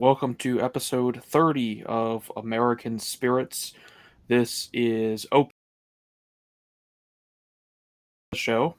Welcome to episode 30 of American Spirits. This is Open Show,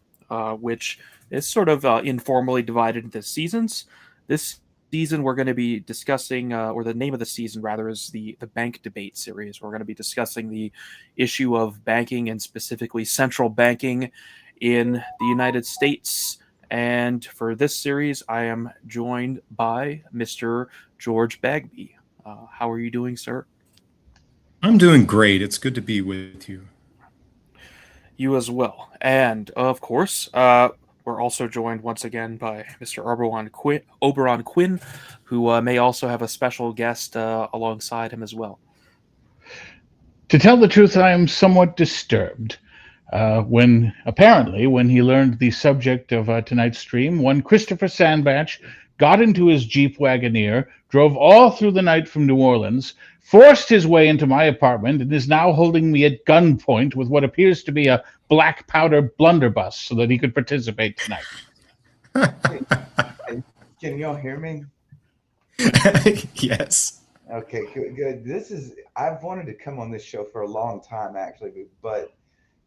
which is sort of informally divided into seasons. This season, we're going to be discussing, or the name of the season rather, is the Bank Debate Series. We're going to be discussing the issue of banking and specifically central banking in the United States. And for this series, I am joined by Mr. George Bagby. How are you doing, sir? I'm doing great. It's good to be with you. You as well. And of course, we're also joined once again by Mr. Auberon Quinn, who may also have a special guest alongside him as well. To tell the truth, I am somewhat disturbed. When he learned the subject of tonight's stream, one Christopher Sandbatch got into his Jeep Wagoneer, drove all through the night from New Orleans, forced his way into my apartment, and is now holding me at gunpoint with what appears to be a black powder blunderbuss so that he could participate tonight. Can y'all hear me? Yes. Okay, good. I've wanted to come on this show for a long time, actually, but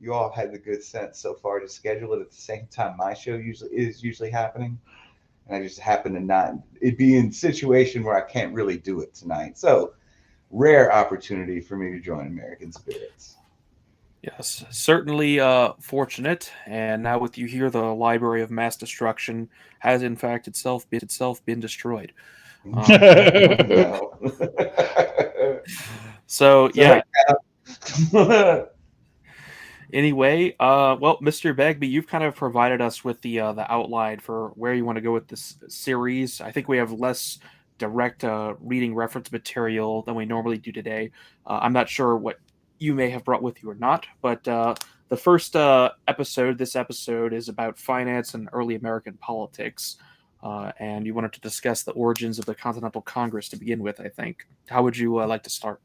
you all had the good sense so far to schedule it at the same time my show usually happening. And I just happen to not be in a situation where I can't really do it tonight. So rare opportunity for me to join American Spirits. Yes, certainly fortunate. And now with you here, the Library of Mass Destruction has in fact itself been destroyed. No. So yeah. Anyway, well, Mr. Bagby, you've kind of provided us with the outline for where you want to go with this series. I think we have less direct reading reference material than we normally do today. I'm not sure what you may have brought with you or not, but the first episode, this episode, is about finance and early American politics. And you wanted to discuss the origins of the Continental Congress to begin with, I think. How would you like to start?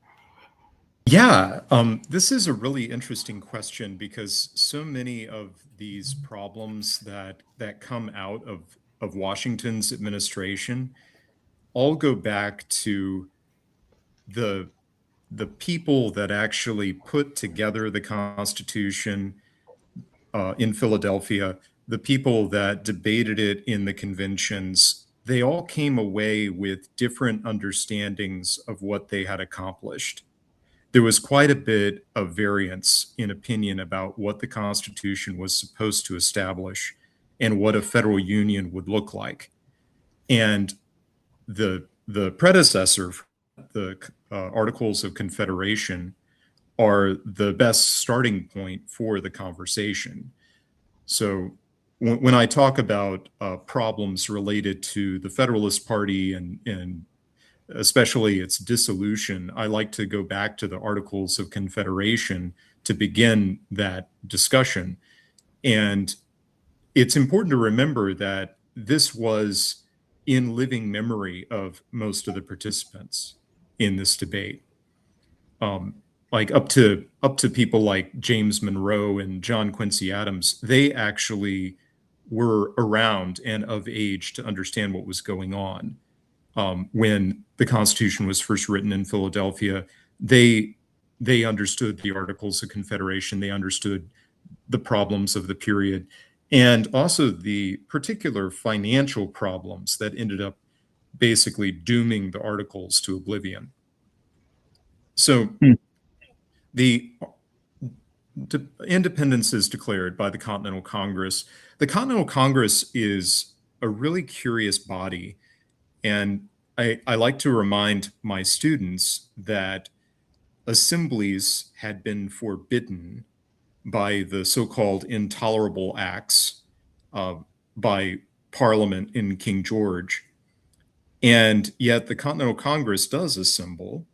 Yeah, this is a really interesting question because so many of these problems that come out of Washington's administration all go back to the people that actually put together the Constitution in Philadelphia, the people that debated it in the conventions. They all came away with different understandings of what they had accomplished. There was quite a bit of variance in opinion about what the Constitution was supposed to establish and what a federal union would look like. And the predecessor, the Articles of Confederation, are the best starting point for the conversation. So when I talk about problems related to the Federalist Party and especially its dissolution, I like to go back to the Articles of Confederation to begin that discussion. And it's important to remember that this was in living memory of most of the participants in this debate. Like up to people like James Monroe and John Quincy Adams, they actually were around and of age to understand what was going on. When the Constitution was first written in Philadelphia, they understood the Articles of Confederation. They understood the problems of the period, and also the particular financial problems that ended up basically dooming the Articles to oblivion. So the independence is declared by the Continental Congress. The Continental Congress is a really curious body. And I like to remind my students that assemblies had been forbidden by the so-called Intolerable Acts by Parliament in King George. And yet the Continental Congress does assemble.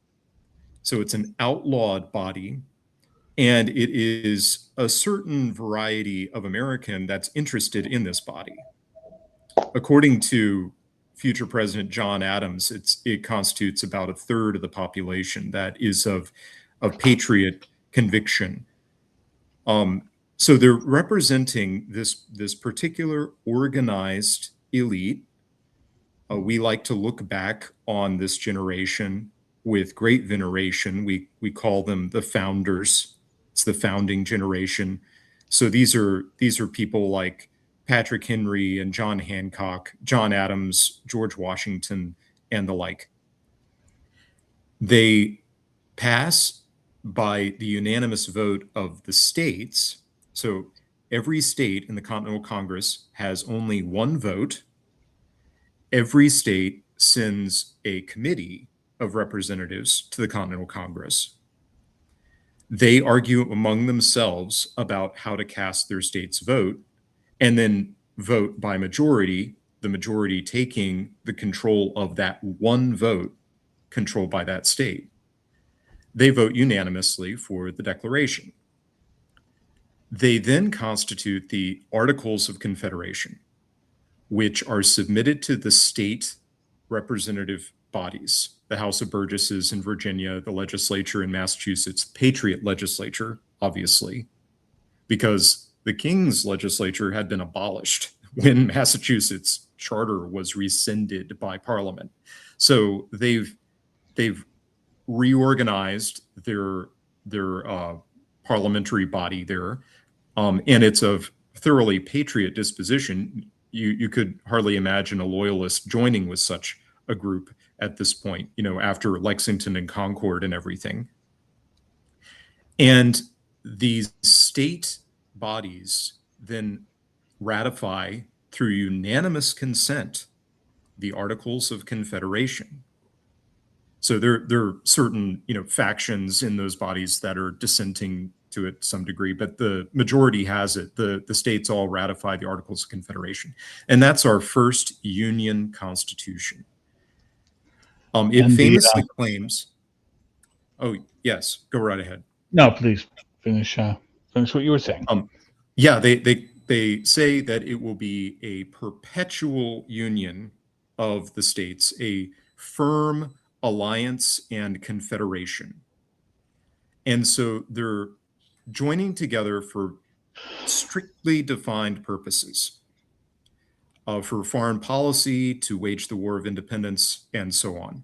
So it's an outlawed body. And it is a certain variety of American that's interested in this body. According to future President John Adams, it constitutes about a third of the population that is of patriot conviction. So they're representing this particular organized elite We like to look back on this generation with great veneration. We call them the founders. It's the founding generation. So these are people like Patrick Henry and John Hancock, John Adams, George Washington, and the like. They pass by the unanimous vote of the states. So every state in the Continental Congress has only one vote. Every state sends a committee of representatives to the Continental Congress. They argue among themselves about how to cast their state's vote, and then vote by majority, the majority taking the control of that one vote controlled by that state. They vote unanimously for the declaration. They then constitute the Articles of Confederation, which are submitted to the state representative bodies, the House of Burgesses in Virginia, the legislature in Massachusetts, Patriot legislature, obviously, because the King's legislature had been abolished when Massachusetts charter was rescinded by Parliament. So they've reorganized their parliamentary body there, and it's of thoroughly patriot disposition. You could hardly imagine a loyalist joining with such a group at this point, after Lexington and Concord and everything. And these state bodies then ratify through unanimous consent the Articles of Confederation. So there are certain, factions in those bodies that are dissenting to it to some degree, but the majority has it. The states all ratify the Articles of Confederation. And that's our first Union Constitution. It famously claims, oh, yes, go right ahead. No, please finish what you were saying. Yeah, they say that it will be a perpetual union of the states, a firm alliance and confederation. And so they're joining together for strictly defined purposes, for foreign policy, to wage the War of Independence, and so on.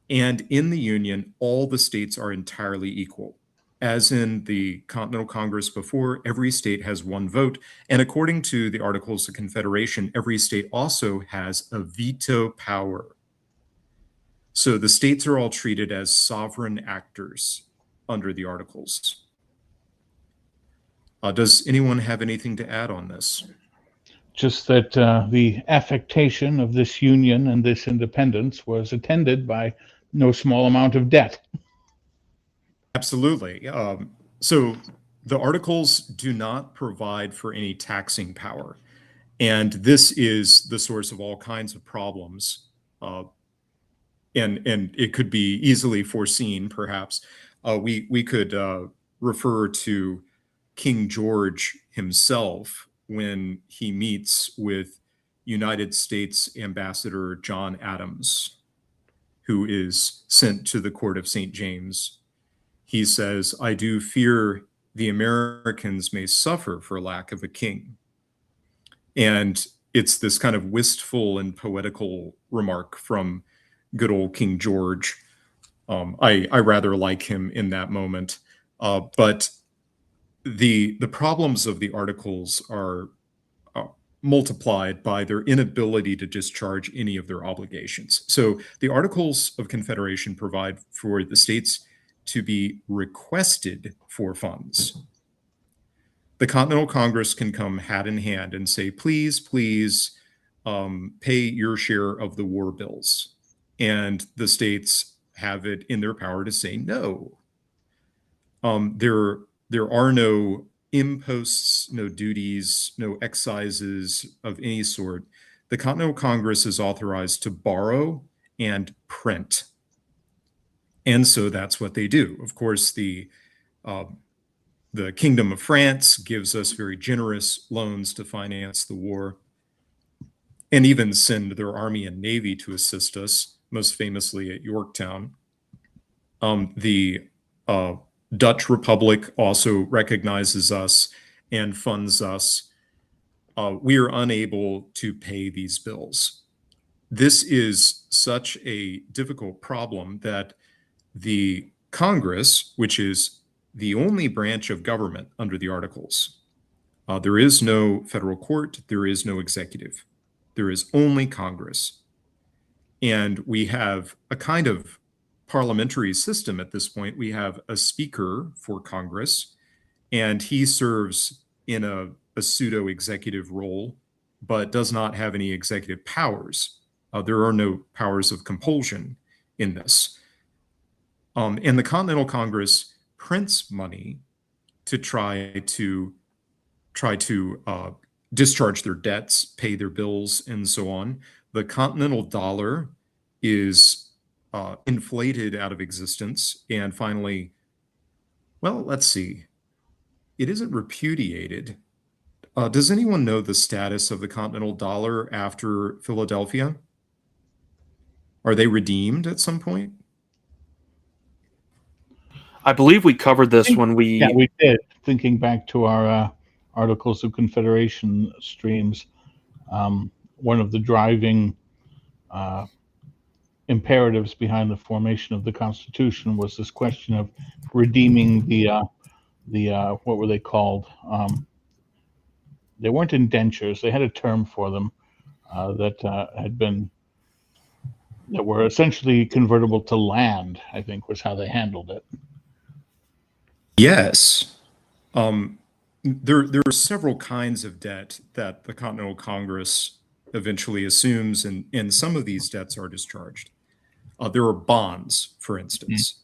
And in the Union, all the states are entirely equal. As in the Continental Congress before, every state has one vote. And according to the Articles of Confederation, every state also has a veto power. So the states are all treated as sovereign actors under the Articles. Does anyone have anything to add on this? Just that the affectation of this union and this independence was attended by no small amount of debt. Absolutely. So the Articles do not provide for any taxing power. And this is the source of all kinds of problems. And it could be easily foreseen, perhaps. We could refer to King George himself when he meets with United States Ambassador John Adams, who is sent to the court of St. James. He says, "I do fear the Americans may suffer for lack of a king." And it's this kind of wistful and poetical remark from good old King George. I rather like him in that moment. But the problems of the Articles are multiplied by their inability to discharge any of their obligations. So the Articles of Confederation provide for the states to be requested for funds. The Continental Congress can come hat in hand and say, please, please pay your share of the war bills. And the states have it in their power to say no. There are no imposts, no duties, no excises of any sort. The Continental Congress is authorized to borrow and print. And so that's what they do. Of course, the Kingdom of France gives us very generous loans to finance the war, and even send their army and navy to assist us, most famously at Yorktown. The Dutch Republic also recognizes us and funds us. We are unable to pay these bills. this is such a difficult problem that the Congress, which is the only branch of government under the Articles, there is no federal court, there is no executive, there is only Congress. And we have a kind of parliamentary system at this point. We have a speaker for Congress, and he serves in a pseudo executive role, but does not have any executive powers. There are no powers of compulsion in this. And the Continental Congress prints money to try to discharge their debts, pay their bills, and so on. The continental dollar is inflated out of existence. And finally, well, let's see, it isn't repudiated. Does anyone know the status of the continental dollar after Philadelphia? Are they redeemed at some point? I believe we covered this when we... Yeah, we did. Thinking back to our Articles of Confederation streams, one of the driving imperatives behind the formation of the Constitution was this question of redeeming the what were they called? They weren't indentures. They had a term for them that were essentially convertible to land, I think was how they handled it. Yes. There are several kinds of debt that the Continental Congress eventually assumes, and some of these debts are discharged. There are bonds, for instance.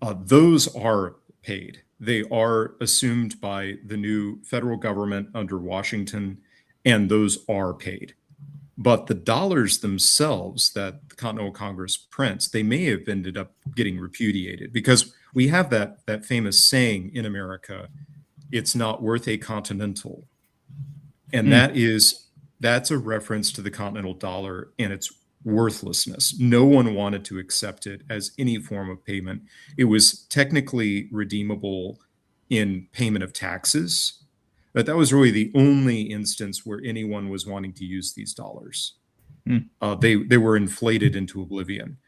Those are paid. They are assumed by the new federal government under Washington, and those are paid. But the dollars themselves that the Continental Congress prints, they may have ended up getting repudiated, because we have that famous saying in America, it's not worth a continental. And that's a reference to the continental dollar and its worthlessness. No one wanted to accept it as any form of payment. It was technically redeemable in payment of taxes, but that was really the only instance where anyone was wanting to use these dollars. They were inflated into oblivion.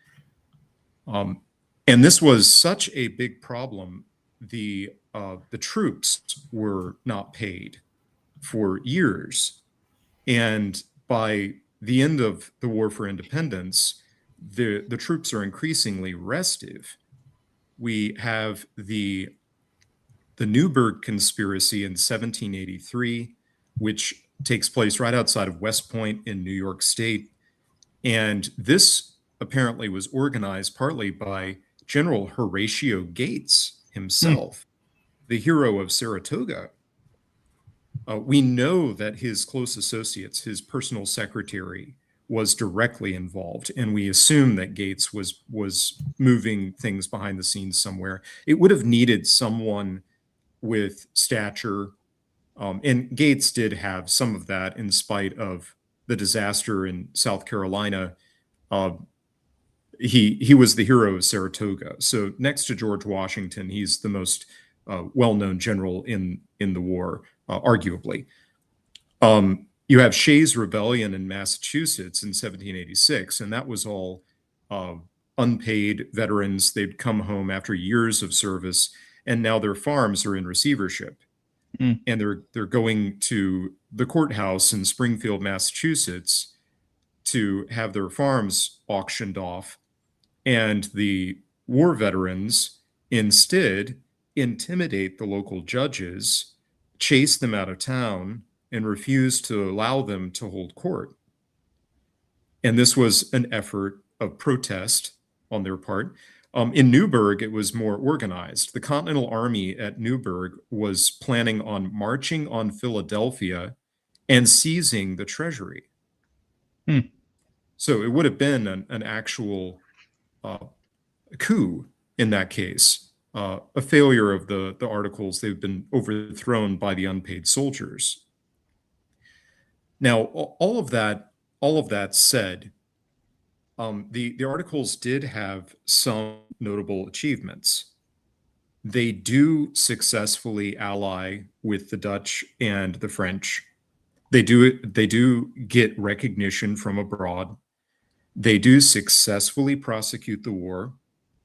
And this was such a big problem. The troops were not paid for years. And by the end of the War for Independence, the troops are increasingly restive. We have the Newburgh Conspiracy in 1783, which takes place right outside of West Point in New York State. And this apparently was organized partly by General Horatio Gates himself, the hero of Saratoga. We know that his close associates, his personal secretary, was directly involved, and we assume that Gates was moving things behind the scenes somewhere. It would have needed someone with stature, and Gates did have some of that in spite of the disaster in South Carolina. He was the hero of Saratoga. So next to George Washington, he's the most well-known general in the war, arguably. You have Shays' Rebellion in Massachusetts in 1786, and that was all unpaid veterans. They'd come home after years of service, and now their farms are in receivership. And they're going to the courthouse in Springfield, Massachusetts, to have their farms auctioned off. And the war veterans instead intimidate the local judges, chase them out of town, and refuse to allow them to hold court. And this was an effort of protest on their part. In Newburgh, it was more organized. The Continental Army at Newburgh was planning on marching on Philadelphia and seizing the treasury. So it would have been an actual coup in that case, a failure of the articles. They've been overthrown by the unpaid soldiers. Now, all of that said, the articles did have some notable achievements. They do successfully ally with the Dutch and the French. They do get recognition from abroad. They do successfully prosecute the war,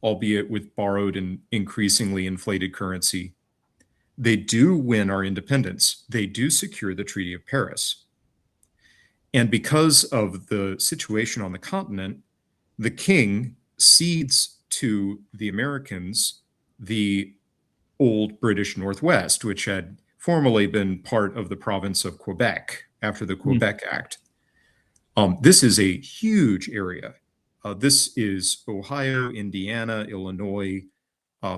albeit with borrowed and increasingly inflated currency. They do win our independence. They do secure the Treaty of Paris. And because of the situation on the continent, the king cedes to the Americans the old British Northwest, which had formerly been part of the province of Quebec after the Quebec Act. This is a huge area. This is Ohio, Indiana, Illinois,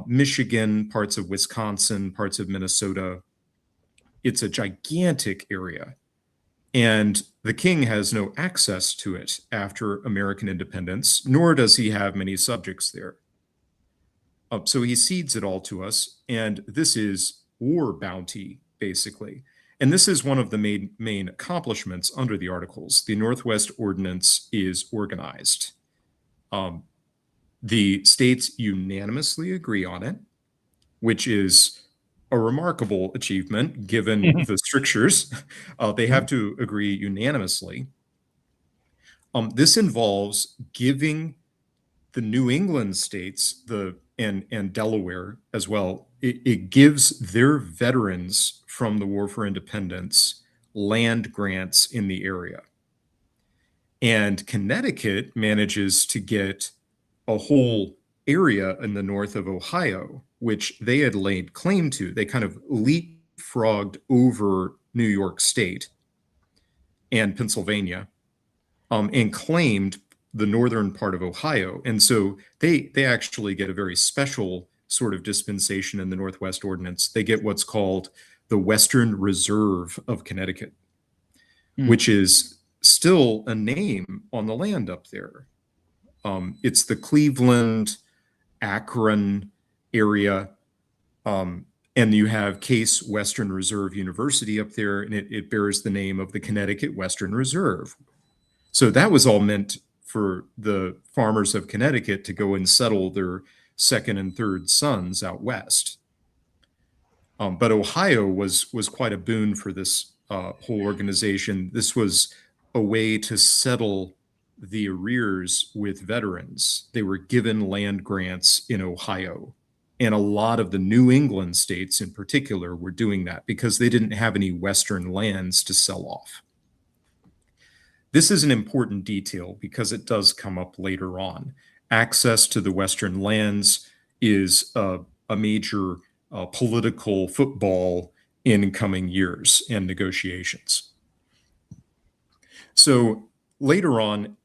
Michigan, parts of Wisconsin, parts of Minnesota. It's a gigantic area. And the king has no access to it after American independence, nor does he have many subjects there. So he cedes it all to us. And this is war bounty, basically. And this is one of the main accomplishments under the Articles. The Northwest Ordinance is organized. The states unanimously agree on it, which is a remarkable achievement given the strictures. They have to agree unanimously. This involves giving the New England states and Delaware as well. It gives their veterans from the War for Independence land grants in the area. And Connecticut manages to get a whole area in the north of Ohio, which they had laid claim to. They kind of leapfrogged over New York State and Pennsylvania, and claimed the northern part of Ohio. And so they actually get a very special sort of dispensation in the Northwest Ordinance. They get what's called the Western Reserve of Connecticut, which is still a name on the land up there. It's the Cleveland, Akron area. And you have Case Western Reserve University up there, and it bears the name of the Connecticut Western Reserve. So that was all meant for the farmers of Connecticut to go and settle their second and third sons out west. But Ohio was quite a boon for this whole organization. This was a way to settle the arrears with veterans. They were given land grants in Ohio. And a lot of the New England states in particular were doing that because they didn't have any Western lands to sell off. This is an important detail because it does come up later on. Access to the Western lands is a major political football in coming years and negotiations. So later on,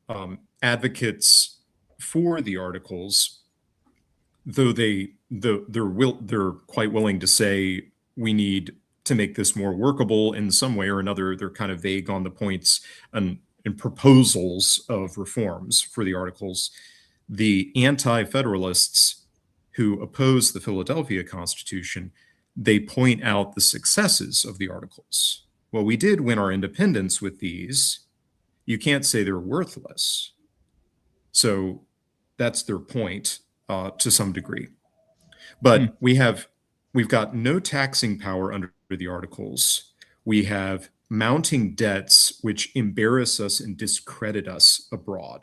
advocates for the Articles, though they're quite willing to say we need to make this more workable in some way or another, they're kind of vague on the points and proposals of reforms for the Articles. The anti-federalists who oppose the Philadelphia Constitution, they point out the successes of the Articles. Well, we did win our independence with these. You can't say they're worthless. So that's their point to some degree. But we've got no taxing power under the Articles. We have mounting debts which embarrass us and discredit us abroad.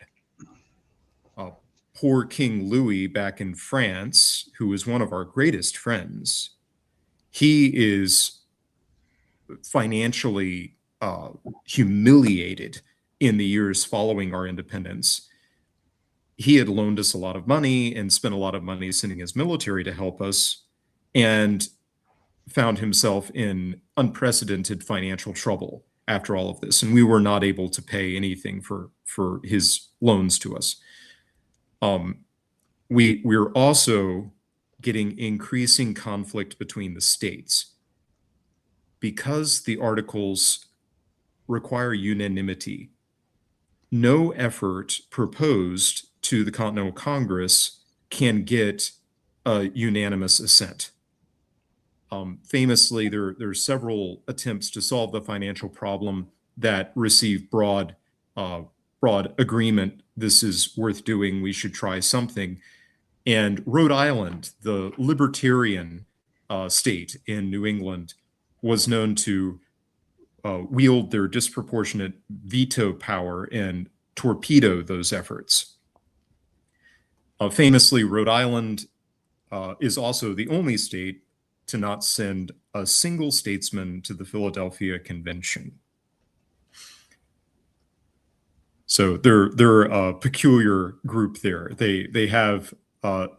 Poor King Louis back in France, who was one of our greatest friends, he is financially humiliated in the years following our independence. He had loaned us a lot of money and spent a lot of money sending his military to help us, and found himself in unprecedented financial trouble after all of this. And we were not able to pay anything for his loans to us. We're also getting increasing conflict between the states because the Articles require unanimity. No effort proposed to the Continental Congress can get a unanimous assent. Famously, there are several attempts to solve the financial problem that receive broad agreement. This is worth doing. We should try something. And Rhode Island, the libertarian state in New England, was known to wield their disproportionate veto power and torpedo those efforts. Famously, Rhode Island is also the only state to not send a single statesman to the Philadelphia Convention. So they're a peculiar group there. They have a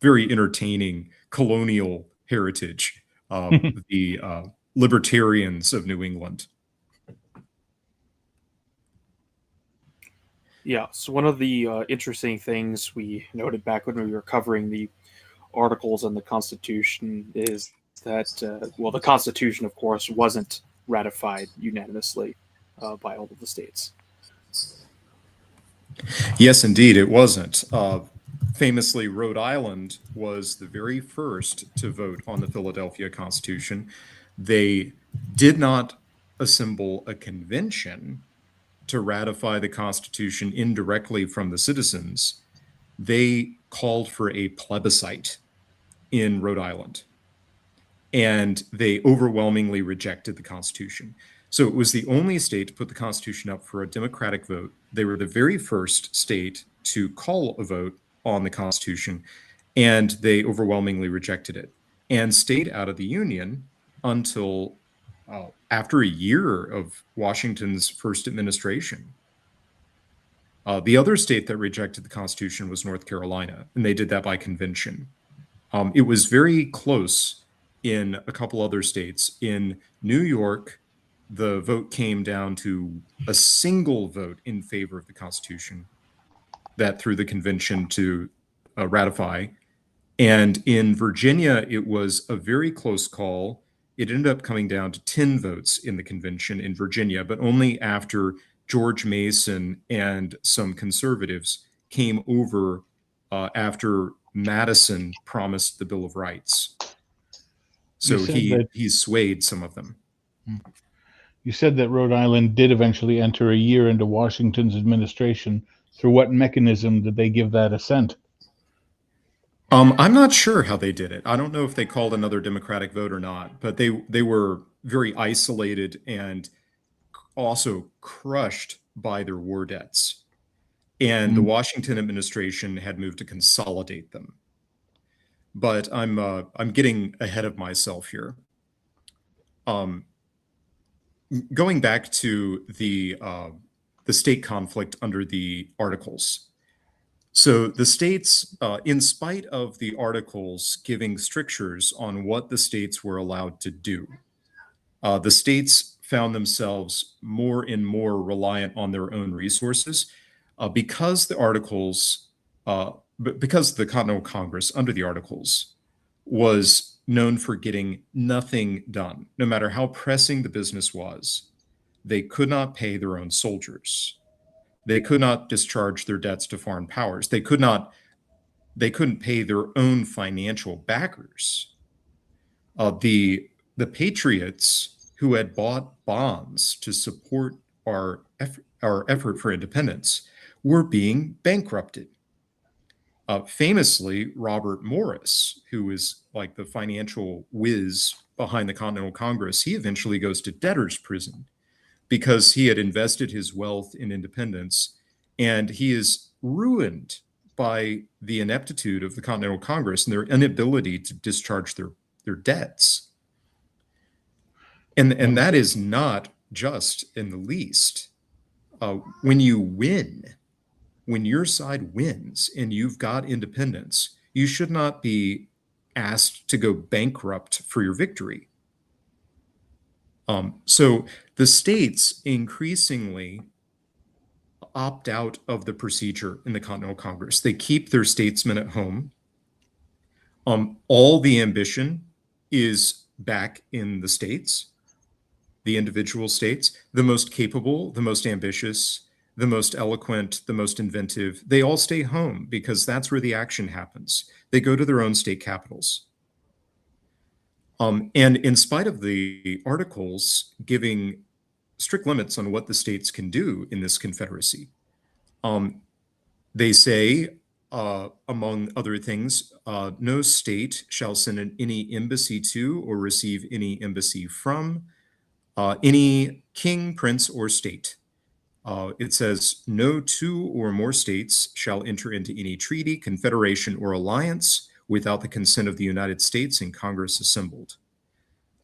very entertaining colonial heritage, the libertarians of New England. Yeah, so one of the interesting things we noted back when we were covering the articles on the Constitution is that, well, the Constitution, of course, wasn't ratified unanimously by all of the states. Yes, indeed, it wasn't. Famously, Rhode Island was the very first to vote on the Philadelphia Constitution. They did not assemble a convention to ratify the Constitution indirectly from the citizens. They called for a plebiscite in Rhode Island, and they overwhelmingly rejected the Constitution. So it was the only state to put the Constitution up for a democratic vote. They were the very first state to call a vote on the Constitution, and they overwhelmingly rejected it and stayed out of the Union until after a year of Washington's first administration. The other state that rejected the Constitution was North Carolina, and they did that by convention. It was very close in a couple other states. In New York, the vote came down to a single vote in favor of the Constitution that threw the convention to ratify. And in Virginia, it was a very close call. It ended up coming down to 10 votes in the convention in Virginia, but only after George Mason and some conservatives came over after Madison promised the Bill of Rights. So he swayed some of them. You said that Rhode Island did eventually enter a year into Washington's administration. Through what mechanism did they give that assent? I'm not sure how they did it. I don't know if they called another Democratic vote or not, but they were very isolated and also crushed by their war debts. And the Washington administration had moved to consolidate them. But I'm getting ahead of myself here. Going back to the state conflict under the Articles. So the states, in spite of the Articles giving strictures on what the states were allowed to do, the states found themselves more and more reliant on their own resources because the Articles, because the Continental Congress under the Articles was known for getting nothing done. No matter how pressing the business was, they could not pay their own soldiers. They could not discharge their debts to foreign powers. They couldn't pay their own financial backers. The patriots who had bought bonds to support our effort for independence were being bankrupted. Famously, Robert Morris, who is like the financial whiz behind the Continental Congress, he eventually goes to debtor's prison because he had invested his wealth in independence, and he is ruined by the ineptitude of the Continental Congress and their inability to discharge their debts. And that is not just in the least. When you win, when your side wins and you've got independence, you should not be asked to go bankrupt for your victory. So the states increasingly opt out of the procedure in the Continental Congress. They keep their statesmen at home. All the ambition is back in the states, the individual states, the most capable, the most ambitious, the most eloquent, the most inventive. They all stay home because that's where the action happens. They go to their own state capitals. And in spite of the Articles giving strict limits on what the states can do in this confederacy, they say, among other things, no state shall send any embassy to or receive any embassy from any king, prince, or state. It says, no two or more states shall enter into any treaty, confederation, or alliance without the consent of the United States and Congress assembled.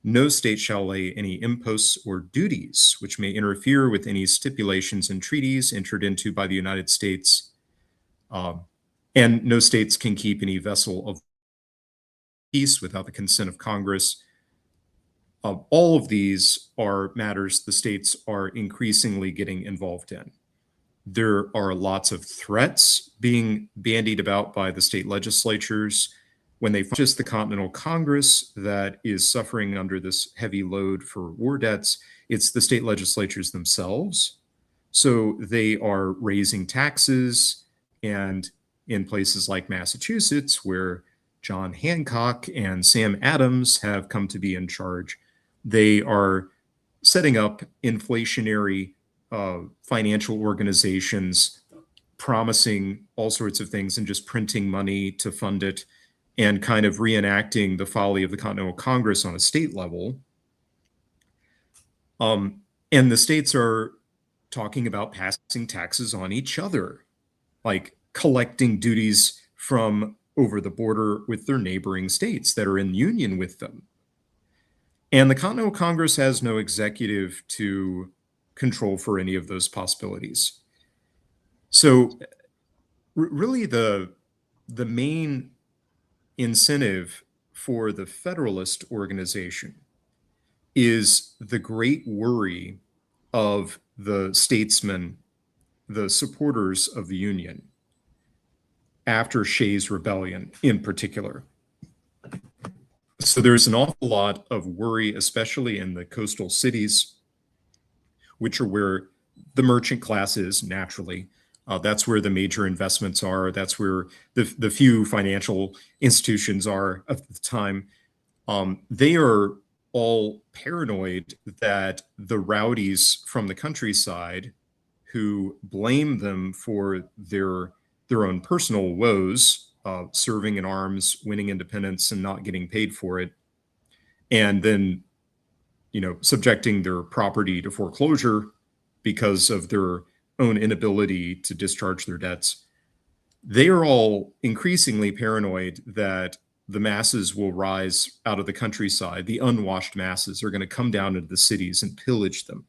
No state shall lay any imposts or duties which may interfere with any stipulations and treaties entered into by the United States. And no states can keep any vessel of peace without the consent of Congress. All of these are matters the states are increasingly getting involved in. There are lots of threats being bandied about by the state legislatures. When they find just the Continental Congress that is suffering under this heavy load for war debts, it's the state legislatures themselves. So they are raising taxes, and in places like Massachusetts, where John Hancock and Sam Adams have come to be in charge, they are setting up inflationary financial organizations, promising all sorts of things and just printing money to fund it, and kind of reenacting the folly of the Continental Congress on a state level. And the states are talking about passing taxes on each other, like collecting duties from over the border with their neighboring states that are in union with them. And the Continental Congress has no executive to control for any of those possibilities. So really the main incentive for the Federalist organization is the great worry of the statesmen, the supporters of the Union, after Shays' Rebellion in particular. So there's an awful lot of worry, especially in the coastal cities, which are where the merchant class is naturally. That's where the major investments are. That's where the few financial institutions are at the time. They are all paranoid that the rowdies from the countryside, who blame them for their own personal woes, serving in arms, winning independence, and not getting paid for it, and then, subjecting their property to foreclosure because of their own inability to discharge their debts. They are all increasingly paranoid that the masses will rise out of the countryside. The unwashed masses are going to come down into the cities and pillage them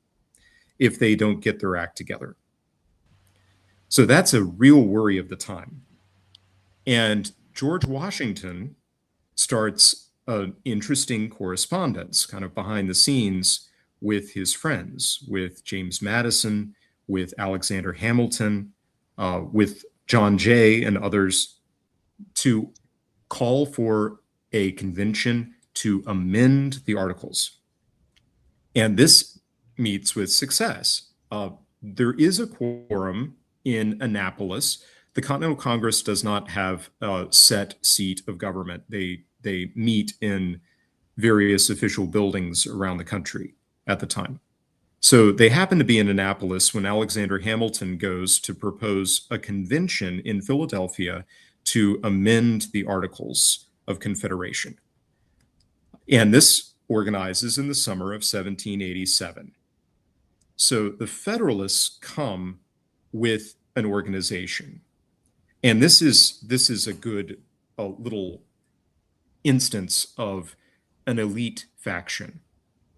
if they don't get their act together. So that's a real worry of the time. And George Washington starts an interesting correspondence kind of behind the scenes with his friends, with James Madison, with Alexander Hamilton, with John Jay and others, to call for a convention to amend the Articles. And this meets with success. There is a quorum in Annapolis. The Continental Congress does not have a set seat of government. They meet in various official buildings around the country at the time. So they happen to be in Annapolis when Alexander Hamilton goes to propose a convention in Philadelphia to amend the Articles of Confederation. And this organizes in the summer of 1787. So the Federalists come with an organization. And this is a good little instance of an elite faction.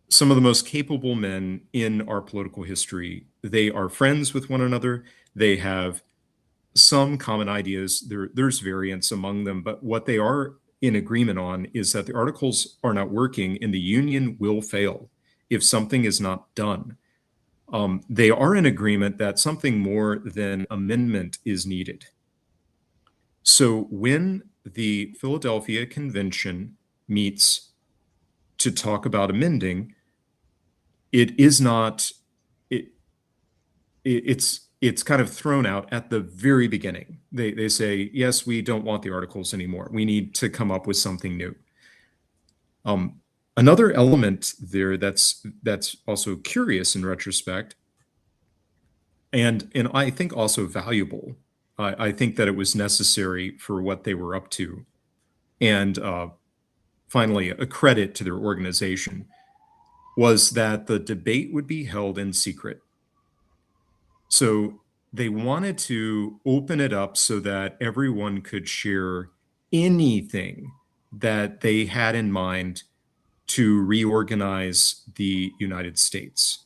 Some of the most capable men in our political history, they are friends with one another. They have some common ideas. There's variance among them, but what they are in agreement on is that the Articles are not working and the Union will fail if something is not done. They are in agreement that something more than amendment is needed. So when the Philadelphia Convention meets to talk about amending, it's kind of thrown out at the very beginning. They say, yes, we don't want the Articles anymore. We need to come up with something new. Another element there that's also curious in retrospect, and I think also valuable. I think that it was necessary for what they were up to, and finally, a credit to their organization, was that the debate would be held in secret. So they wanted to open it up so that everyone could share anything that they had in mind to reorganize the United States.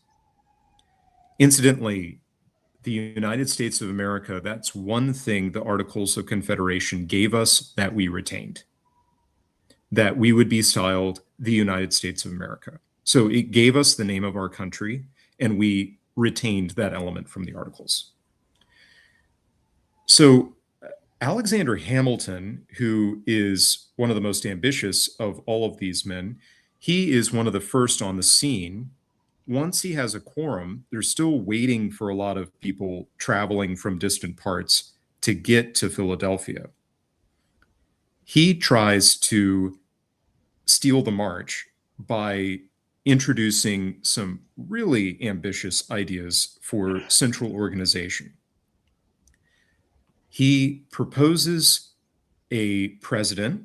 Incidentally, the United States of America, that's one thing the Articles of Confederation gave us that we retained, that we would be styled the United States of America. So it gave us the name of our country, and we retained that element from the Articles. So Alexander Hamilton, who is one of the most ambitious of all of these men, he is one of the first on the scene. Once he has a quorum, they're still waiting for a lot of people traveling from distant parts to get to Philadelphia. He tries to steal the march by introducing some really ambitious ideas for central organization. He proposes a president,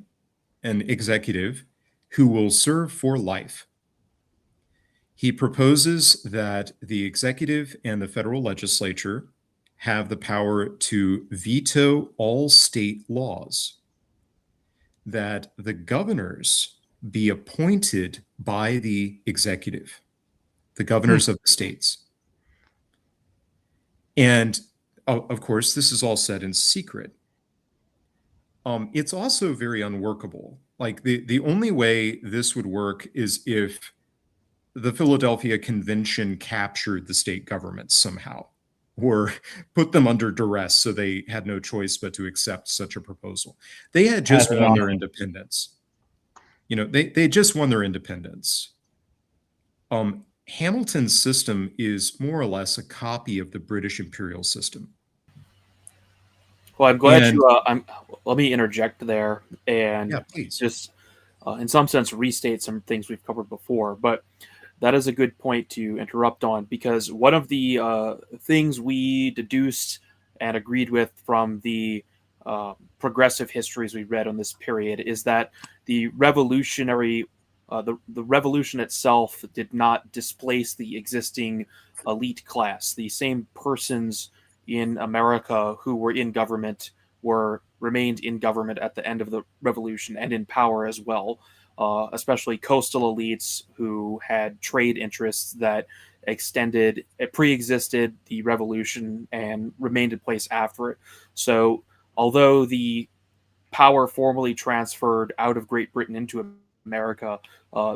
an executive, who will serve for life. He proposes that the executive and the federal legislature have the power to veto all state laws, that the governors be appointed by the executive, the governors of the states. And of course, this is all said in secret. It's also very unworkable. Like the only way this would work is if the Philadelphia Convention captured the state governments somehow, or put them under duress so they had no choice but to accept such a proposal. They had just won their independence. You know, they just won their independence. Hamilton's system is more or less a copy of the British imperial system. Well, I'm glad you. Let me interject there and please. just, in some sense, restate some things we've covered before. But that is a good point to interrupt on, because one of the things we deduced and agreed with from the progressive histories we read on this period is that the revolutionary, the revolution itself did not displace the existing elite class. The same persons in America who were in government remained in government at the end of the revolution and in power as well. Especially coastal elites who had trade interests that pre-existed the revolution and remained in place after it. So although the power formally transferred out of Great Britain into America,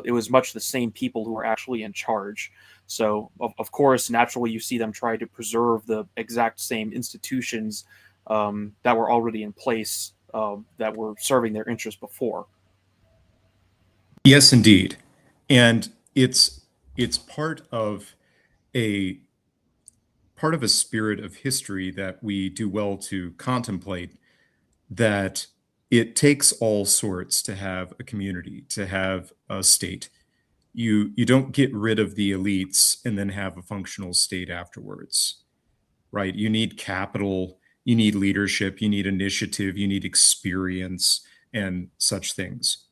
it was much the same people who were actually in charge. So of course, naturally, you see them try to preserve the exact same institutions that were already in place that were serving their interests before. Yes, indeed. And it's part of a spirit of history that we do well to contemplate, that it takes all sorts to have a community, to have a state. You don't get rid of the elites and then have a functional state afterwards, right? You need capital, you need leadership, you need initiative, you need experience and such things.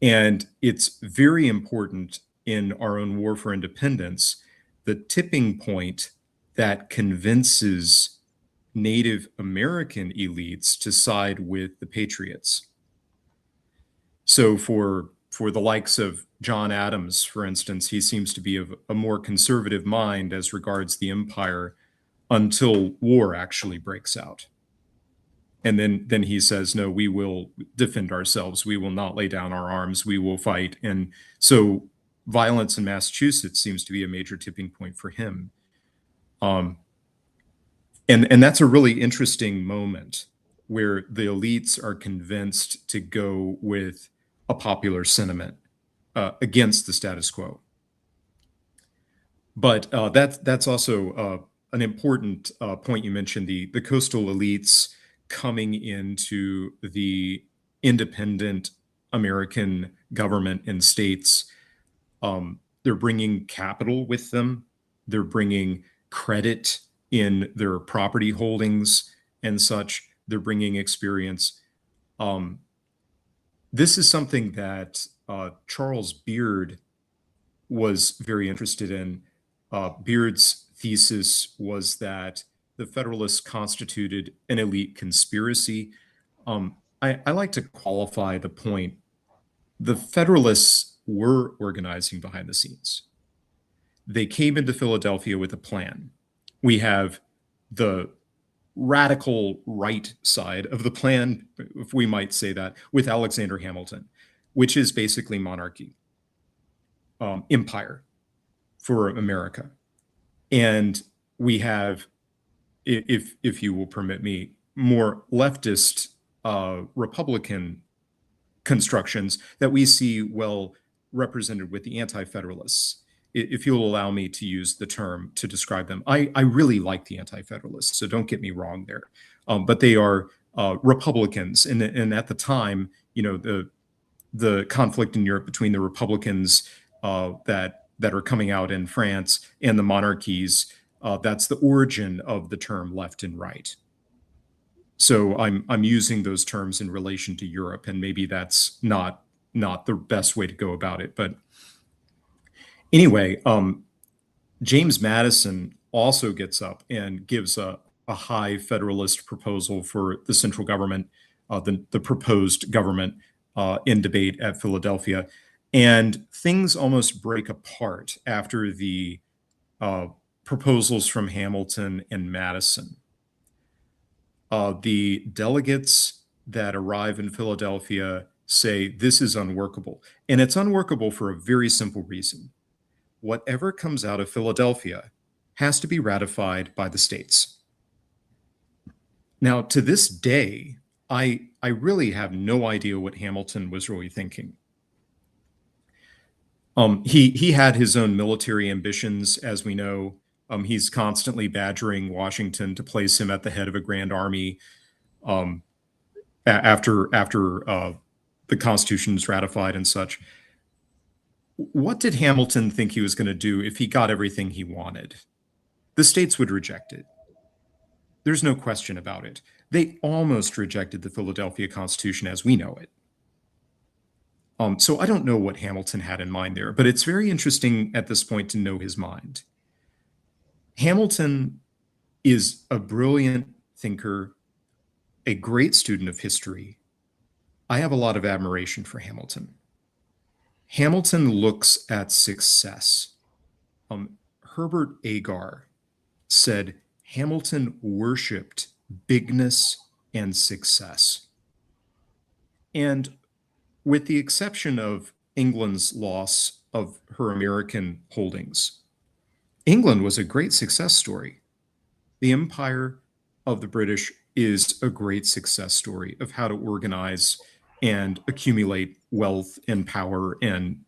And it's very important in our own war for independence, the tipping point that convinces Native American elites to side with the patriots. So for the likes of John Adams, for instance, he seems to be of a more conservative mind as regards the empire until war actually breaks out. And then he says, no, we will defend ourselves. We will not lay down our arms. We will fight. And so violence in Massachusetts seems to be a major tipping point for him. And that's a really interesting moment where the elites are convinced to go with a popular sentiment against the status quo. But that's also an important point you mentioned, the coastal elites coming into the independent American government and states. They're bringing capital with them. They're bringing credit in their property holdings and such. They're bringing experience. This is something that Charles Beard was very interested in. Beard's thesis was that the Federalists constituted an elite conspiracy. I like to qualify the point. The Federalists were organizing behind the scenes. They came into Philadelphia with a plan. We have the radical right side of the plan, if we might say that, with Alexander Hamilton, which is basically monarchy, empire for America. And we have, if you will permit me, more leftist Republican constructions that we see well represented with the anti-federalists. If you'll allow me to use the term to describe them, I really like the anti-federalists, so don't get me wrong there. But they are Republicans, and at the time, the conflict in Europe between the Republicans that are coming out in France and the monarchies, that's the origin of the term left and right. So I'm using those terms in relation to Europe, and maybe that's not the best way to go about it. But anyway, James Madison also gets up and gives a high Federalist proposal for the central government, the proposed government in debate at Philadelphia. And things almost break apart after the proposals from Hamilton and Madison. The delegates that arrive in Philadelphia say this is unworkable. And it's unworkable for a very simple reason. Whatever comes out of Philadelphia has to be ratified by the states. Now, to this day, I really have no idea what Hamilton was really thinking. He had his own military ambitions, as we know. He's constantly badgering Washington to place him at the head of a grand army after the Constitution is ratified and such. What did Hamilton think he was going to do if he got everything he wanted? The states would reject it. There's no question about it. They almost rejected the Philadelphia Constitution as we know it. So I don't know what Hamilton had in mind there, but it's very interesting at this point to know his mind. Hamilton is a brilliant thinker, a great student of history. I have a lot of admiration for Hamilton. Hamilton looks at success. Herbert Agar said Hamilton worshipped bigness and success. And with the exception of England's loss of her American holdings, England was a great success story. The empire of the British is a great success story of how to organize and accumulate wealth and power and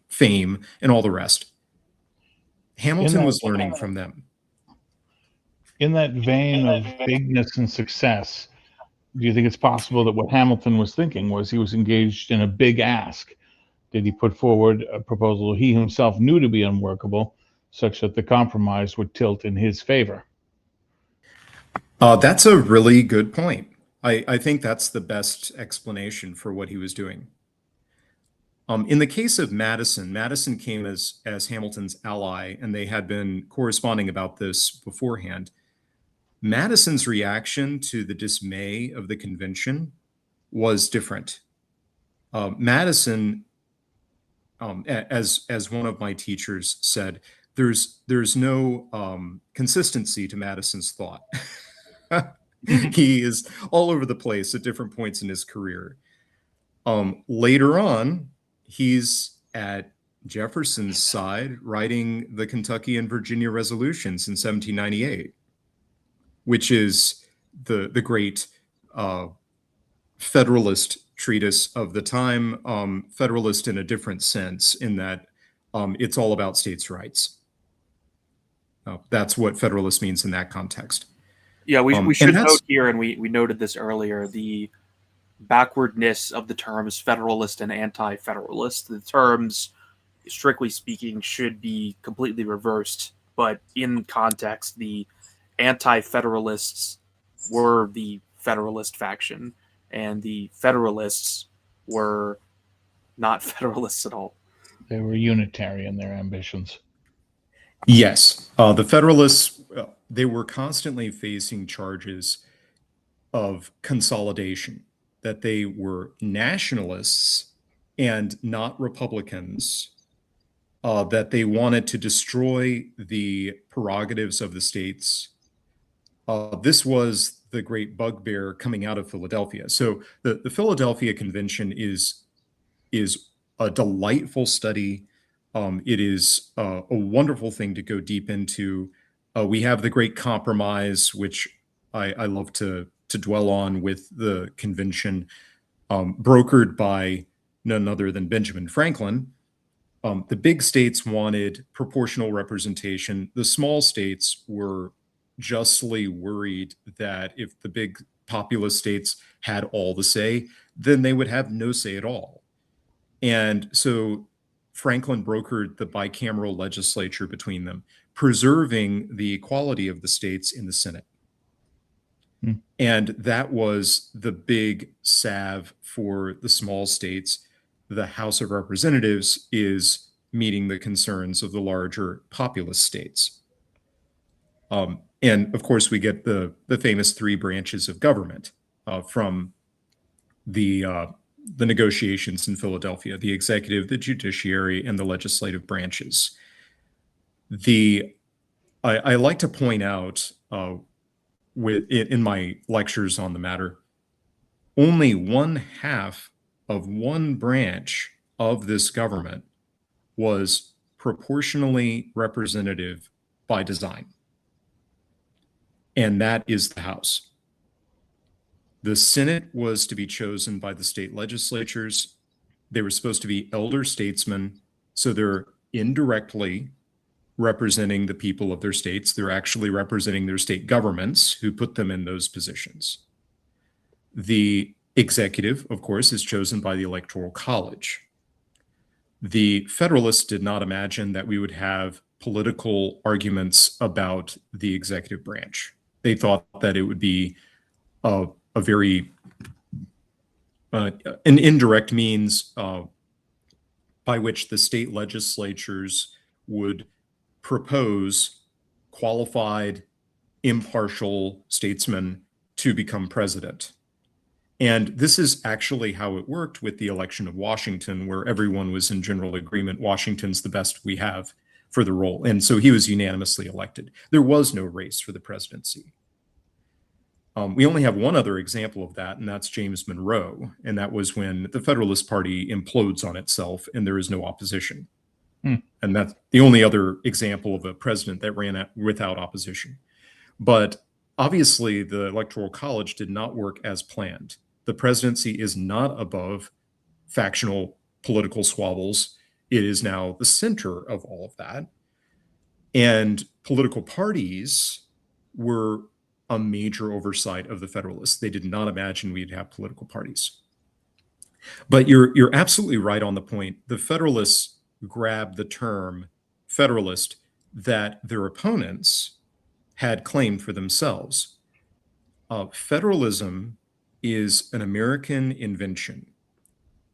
fame and all the rest. Hamilton was learning from them. In that vein of bigness and success, do you think it's possible that what Hamilton was thinking was he was engaged in a big ask? Did he put forward a proposal he himself knew to be unworkable, such that the compromise would tilt in his favor? That's a really good point. I think that's the best explanation for what he was doing. In the case of Madison, Madison came as Hamilton's ally, and they had been corresponding about this beforehand. Madison's reaction to the dismay of the convention was different. Madison, as one of my teachers said, there's no consistency to Madison's thought. He is all over the place at different points in his career. Later on, he's at Jefferson's side writing the Kentucky and Virginia resolutions in 1798, which is the great Federalist treatise of the time, Federalist in a different sense, in that it's all about states' rights. That's what Federalist means in that context. Yeah, we should note here, and we noted this earlier, the backwardness of the terms Federalist and Anti-Federalist. The terms, strictly speaking, should be completely reversed, but in context, the Anti-Federalists were the Federalist faction, and the Federalists were not Federalists at all. They were unitary in their ambitions. Yes, the Federalists, they were constantly facing charges of consolidation, that they were nationalists and not Republicans, that they wanted to destroy the prerogatives of the states. This was the great bugbear coming out of Philadelphia. So the Philadelphia Convention is a delightful study. It is a wonderful thing to go deep into. We have the Great Compromise, which I love to dwell on with the convention, brokered by none other than Benjamin Franklin. The big states wanted proportional representation. The small states were justly worried that if the big populous states had all the say, then they would have no say at all. And so Franklin brokered the bicameral legislature between them, preserving the equality of the states in the Senate. And that was the big salve for the small states. The House of Representatives is meeting the concerns of the larger populous states. And of course, we get the famous three branches of government from the negotiations in Philadelphia: the executive, the judiciary, and the legislative branches. I like to point out in my lectures on the matter, only 1/2 of one branch of this government was proportionally representative by design, and that is the House. The Senate was to be chosen by the state legislatures. They were supposed to be elder statesmen, so they're indirectly representing the people of their states. They're actually representing their state governments who put them in those positions. The executive, of course, is chosen by the Electoral College. The Federalists did not imagine that we would have political arguments about the executive branch. They thought that it would be a very an indirect means by which the state legislatures would propose qualified, impartial statesmen to become president. And this is actually how it worked with the election of Washington, where everyone was in general agreement Washington's the best we have for the role. And so he was unanimously elected. There was no race for the presidency. We only have one other example of that, and that's James Monroe. And that was when the Federalist Party implodes on itself and there is no opposition. And that's the only other example of a president that ran without opposition. But obviously, the Electoral College did not work as planned. The presidency is not above factional political squabbles. It is now the center of all of that. And political parties were a major oversight of the Federalists. They did not imagine we'd have political parties. But you're absolutely right on the point. The Federalists grabbed the term Federalist that their opponents had claimed for themselves. Federalism is an American invention.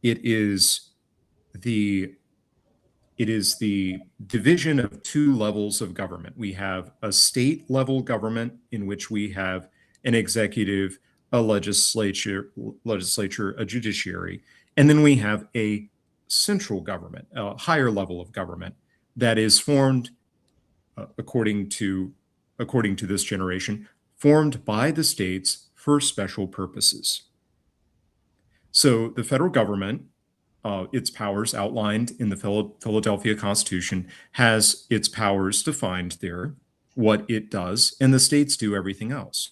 It is the division of two levels of government. We have a state level government in which we have an executive, a legislature, a judiciary, and then we have a central government, a higher level of government that is formed according to this generation, formed by the states for special purposes. So the federal government, its powers outlined in the Philadelphia Constitution, has its powers defined there, what it does, and the states do everything else.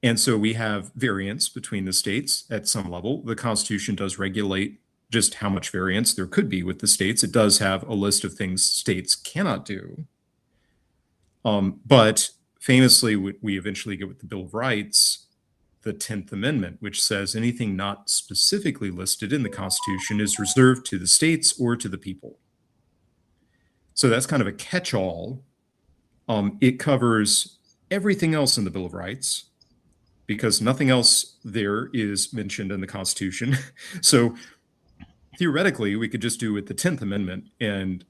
And so we have variance between the states at some level. The Constitution does regulate just how much variance there could be with the states. It does have a list of things states cannot do. But famously, we eventually get with the Bill of Rights, the 10th Amendment, which says anything not specifically listed in the Constitution is reserved to the states or to the people. So that's kind of a catch-all. It covers everything else in the Bill of Rights, because nothing else there is mentioned in the Constitution. So theoretically, we could just do with the 10th Amendment and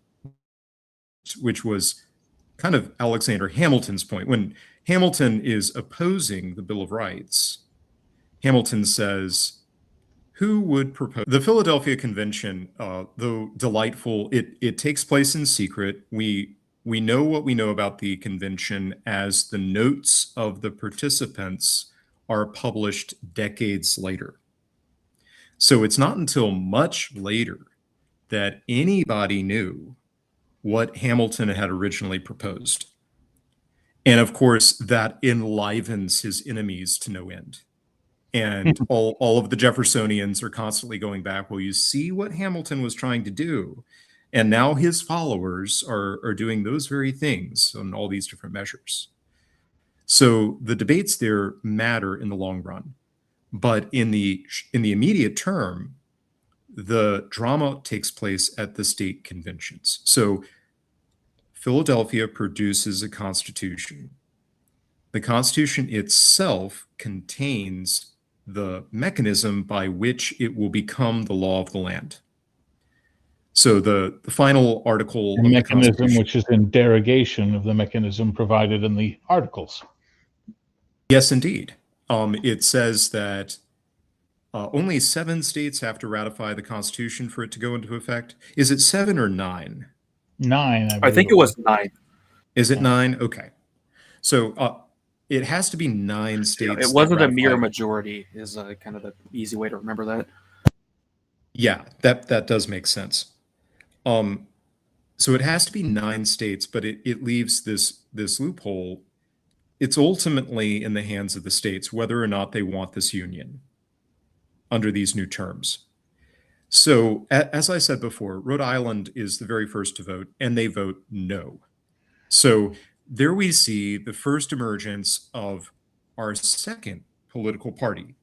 which was kind of Alexander Hamilton's point. When Hamilton is opposing the Bill of Rights, Hamilton says, who would propose? The Philadelphia Convention, though delightful, it takes place in secret. We know what we know about the convention as the notes of the participants are published decades later. So it's not until much later that anybody knew what Hamilton had originally proposed. And of course, that enlivens his enemies to no end. And all of the Jeffersonians are constantly going back, well, you see what Hamilton was trying to do. And now his followers are doing those very things on all these different measures. So the debates there matter in the long run. But in the immediate term, the drama takes place at the state conventions. So Philadelphia produces a constitution. The Constitution itself contains the mechanism by which it will become the law of the land. So the final article of the mechanism, which is in derogation of the mechanism provided in the articles. Yes, indeed. It says that only 7 states have to ratify the Constitution for it to go into effect. Is it 7 or 9? 9. I think it was 9. Is it 9? Okay. So it has to be 9 states. It wasn't a mere majority is kind of the easy way to remember that. Yeah, that does make sense. So it has to be 9 states, but it leaves this loophole. It's ultimately in the hands of the states whether or not they want this union under these new terms. So as I said before, Rhode Island is the very first to vote, and they vote no. So there we see the first emergence of our second political party.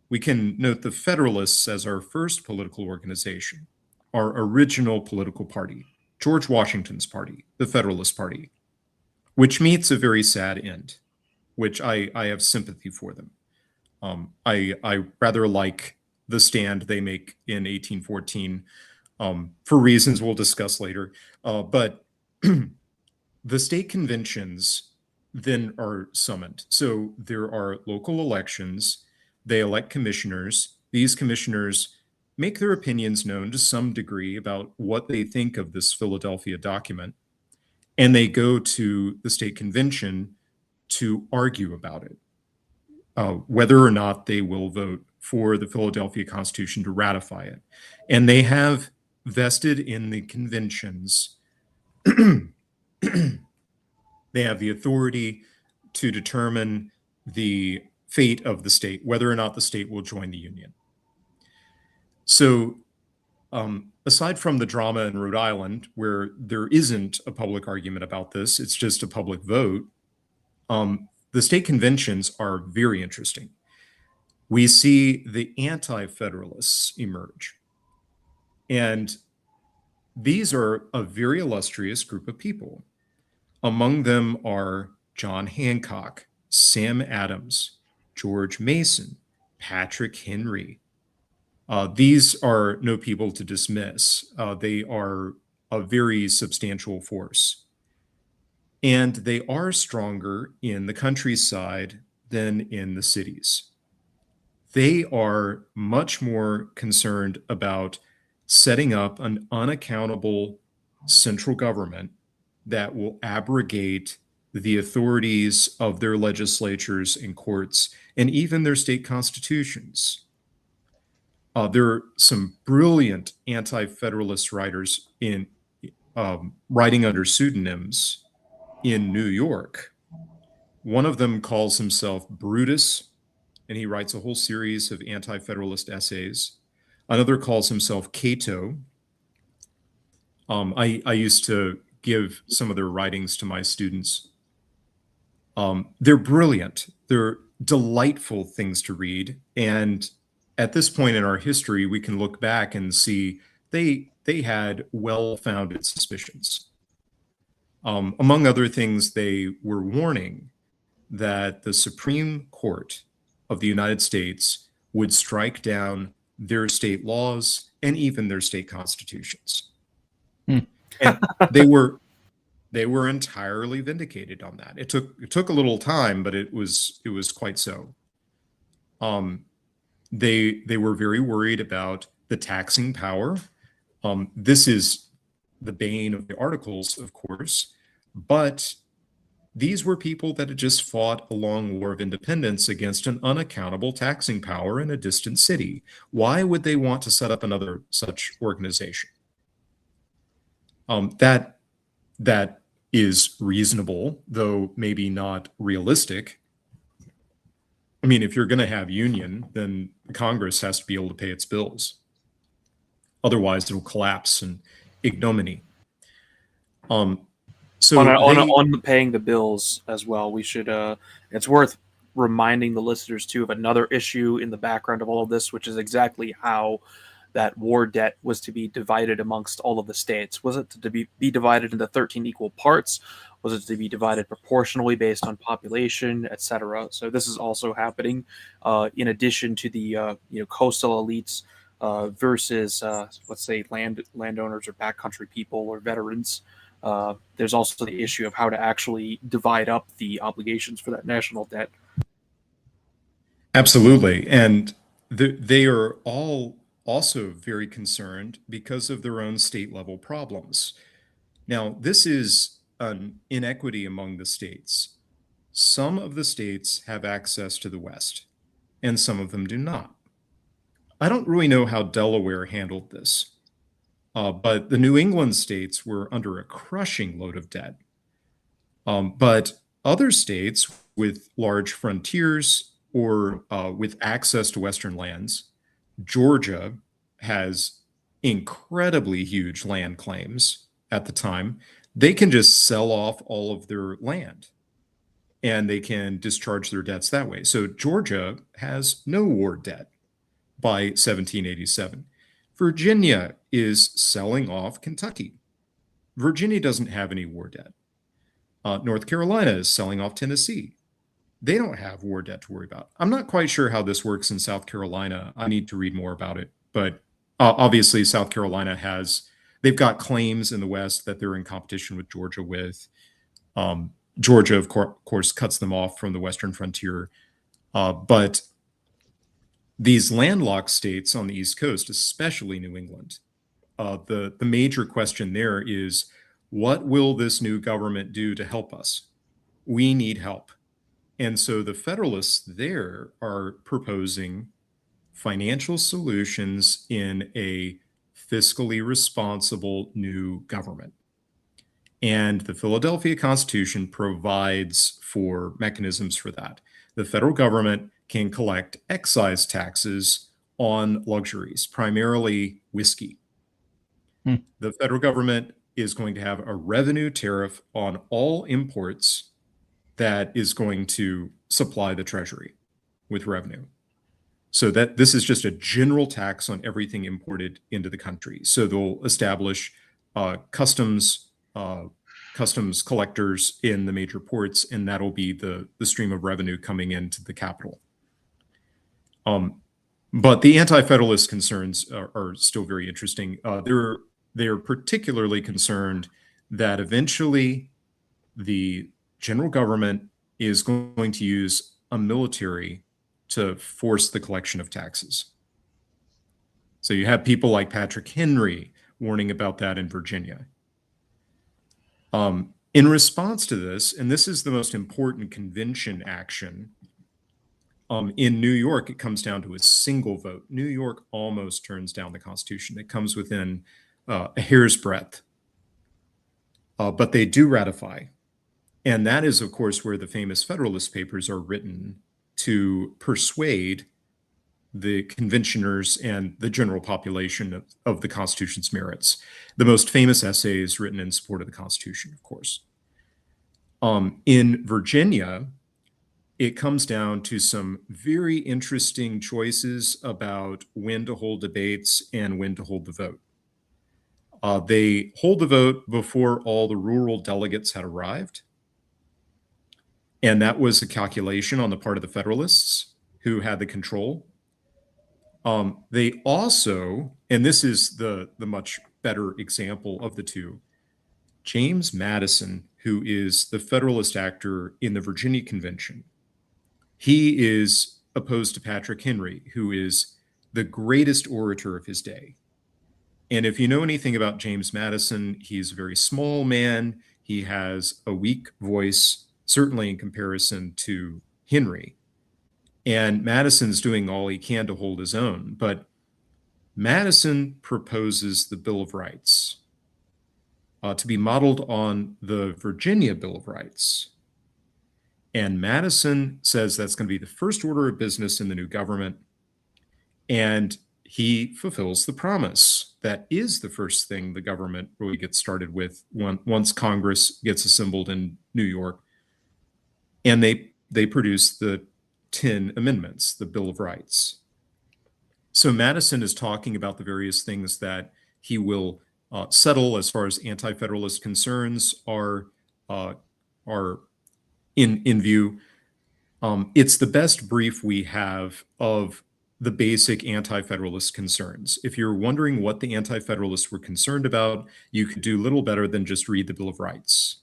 We can note the Federalists as our first political organization, our original political party, George Washington's party, the Federalist Party, which meets a very sad end, which I have sympathy for them. I rather like the stand they make in 1814 for reasons we'll discuss later. But the state conventions then are summoned. So there are local elections. They elect commissioners. These commissioners make their opinions known to some degree about what they think of this Philadelphia document. And they go to the state convention to argue about it, whether or not they will vote for the Philadelphia Constitution to ratify it. And they have vested in the conventions, they have the authority to determine the fate of the state, whether or not the state will join the union. So aside from the drama in Rhode Island, where there isn't a public argument about this, it's just a public vote, the state conventions are very interesting. We see the anti-federalists emerge. And these are a very illustrious group of people. Among them are John Hancock, Sam Adams, George Mason, Patrick Henry. These are no people to dismiss. They are a very substantial force. And they are stronger in the countryside than in the cities. They are much more concerned about setting up an unaccountable central government that will abrogate the authorities of their legislatures and courts and even their state constitutions. There are some brilliant anti-federalist writers in writing under pseudonyms in New York. One of them calls himself Brutus, and he writes a whole series of anti-federalist essays. Another calls himself Cato. I used to give some of their writings to my students. They're brilliant. They're delightful things to read. And at this point in our history, we can look back and see they had well-founded suspicions. Among other things, they were warning that the Supreme Court of the United States would strike down their state laws and even their state constitutions. And they were They were entirely vindicated on that. It took a little time, but it was quite so. They were very worried about the taxing power. This is the bane of the articles, of course, but these were people that had just fought a long war of independence against an unaccountable taxing power in a distant city. Why would they want to set up another such organization? That is reasonable, though maybe not realistic. I mean, if you're going to have union, then Congress has to be able to pay its bills. Otherwise, it'll collapse in ignominy. So on paying the bills as well, we should. It's worth reminding the listeners too of another issue in the background of all of this, which is exactly how that war debt was to be divided amongst all of the states. Was it to be divided into 13 equal parts? Was it to be divided proportionally based on population, etc.? So this is also happening in addition to the coastal elites versus let's say landowners or backcountry people or veterans. There's also the issue of how to actually divide up the obligations for that national debt. absolutely, and they are all also very concerned because of their own state level problems. Now, this is an inequity among the states. Some of the states have access to the West, and some of them do not. I don't really know how Delaware handled this, but the New England states were under a crushing load of debt. But other states with large frontiers or with access to Western lands, Georgia has incredibly huge land claims at the time. They can just sell off all of their land and they can discharge their debts that way. So Georgia has no war debt by 1787. Virginia is selling off Kentucky. Virginia doesn't have any war debt. North Carolina is selling off Tennessee. They don't have war debt to worry about. I'm not quite sure how this works in South Carolina. I need to read more about it. But obviously, South Carolina they've got claims in the West that they're in competition with Georgia with. Georgia, of course, cuts them off from the Western frontier. But these landlocked states on the East Coast, especially New England, the major question there is, what will this new government do to help us? We need help. And so the Federalists there are proposing financial solutions in a fiscally responsible new government. And the Philadelphia Constitution provides for mechanisms for that. The federal government can collect excise taxes on luxuries, primarily whiskey. The federal government is going to have a revenue tariff on all imports that is going to supply the treasury with revenue. So that this is just a general tax on everything imported into the country. So they'll establish customs collectors in the major ports, and that'll be the stream of revenue coming into the capital. But the anti-federalist concerns are still very interesting. They're particularly concerned that eventually the general government is going to use a military to force the collection of taxes. So you have people like Patrick Henry warning about that in Virginia. In response to this, and this is the most important convention action, in New York, it comes down to a single vote. New York almost turns down the Constitution. It comes within a hair's breadth, but they do ratify. And that is, of course, where the famous Federalist Papers are written to persuade the conventioners and the general population of the Constitution's merits. The most famous essay is written in support of the Constitution, of course. In Virginia, it comes down to some very interesting choices about when to hold debates and when to hold the vote. They hold the vote before all the rural delegates had arrived. And that was a calculation on the part of the Federalists who had the control. They also, and this is the much better example of the two, James Madison, who is the Federalist actor in the Virginia Convention, he is opposed to Patrick Henry, who is the greatest orator of his day. And if you know anything about James Madison, he's a very small man. He has a weak voice, certainly in comparison to Henry. And Madison's doing all he can to hold his own. But Madison proposes the Bill of Rights to be modeled on the Virginia Bill of Rights. And Madison says that's going to be the first order of business in the new government. And he fulfills the promise. That is the first thing the government really gets started with once Congress gets assembled in New York. And they produce the 10 amendments, the Bill of Rights. So Madison is talking about the various things that he will settle as far as anti-federalist concerns are in view. It's the best brief we have of the basic anti-federalist concerns. If you're wondering what the anti-federalists were concerned about, you could do little better than just read the Bill of Rights.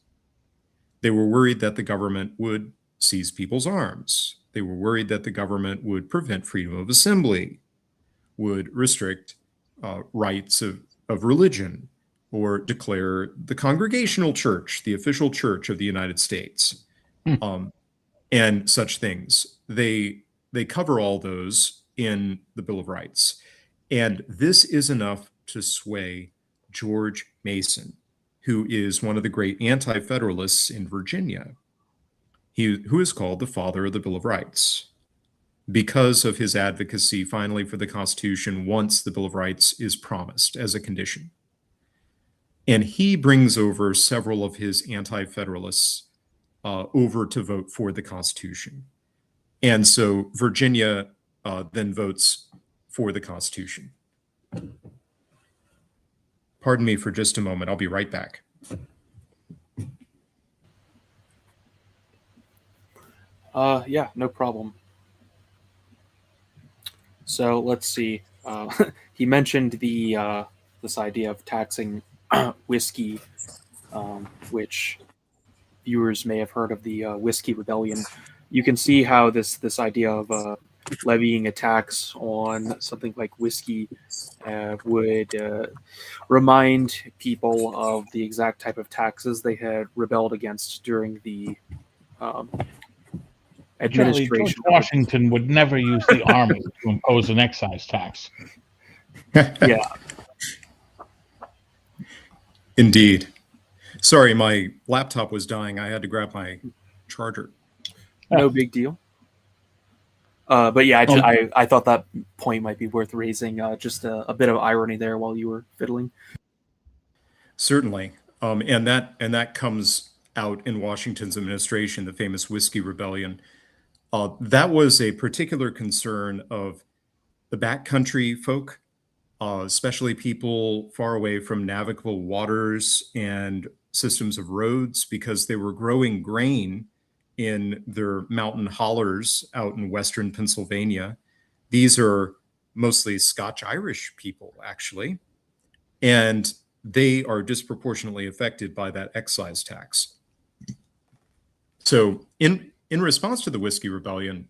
They were worried that the government would seize people's arms. They were worried that the government would prevent freedom of assembly, would restrict rights of religion, or declare the Congregational Church the official church of the United States, and such things. They cover all those in the Bill of Rights. And this is enough to sway George Mason, who is one of the great anti-federalists in Virginia, who is called the father of the Bill of Rights, because of his advocacy finally for the Constitution once the Bill of Rights is promised as a condition. And he brings over several of his anti-federalists over to vote for the Constitution. And so Virginia then votes for the Constitution. Pardon me for just a moment. I'll be right back. Yeah, no problem. So let's see. He mentioned the this idea of taxing whiskey, which viewers may have heard of the Whiskey Rebellion. You can see how this idea of levying a tax on something like whiskey would remind people of the exact type of taxes they had rebelled against during the administration. George Washington would never use the army to impose an excise tax. Yeah. Indeed. Sorry, my laptop was dying. I had to grab my charger. No big deal. But yeah, I thought that point might be worth raising. Just a bit of irony there while you were fiddling. Certainly, and that comes out in Washington's administration, the famous Whiskey Rebellion. That was a particular concern of the backcountry folk, especially people far away from navigable waters and systems of roads, because they were growing grain in their mountain hollers out in western Pennsylvania. These are mostly Scotch-Irish people, actually, and they are disproportionately affected by that excise tax. So in response to the Whiskey Rebellion,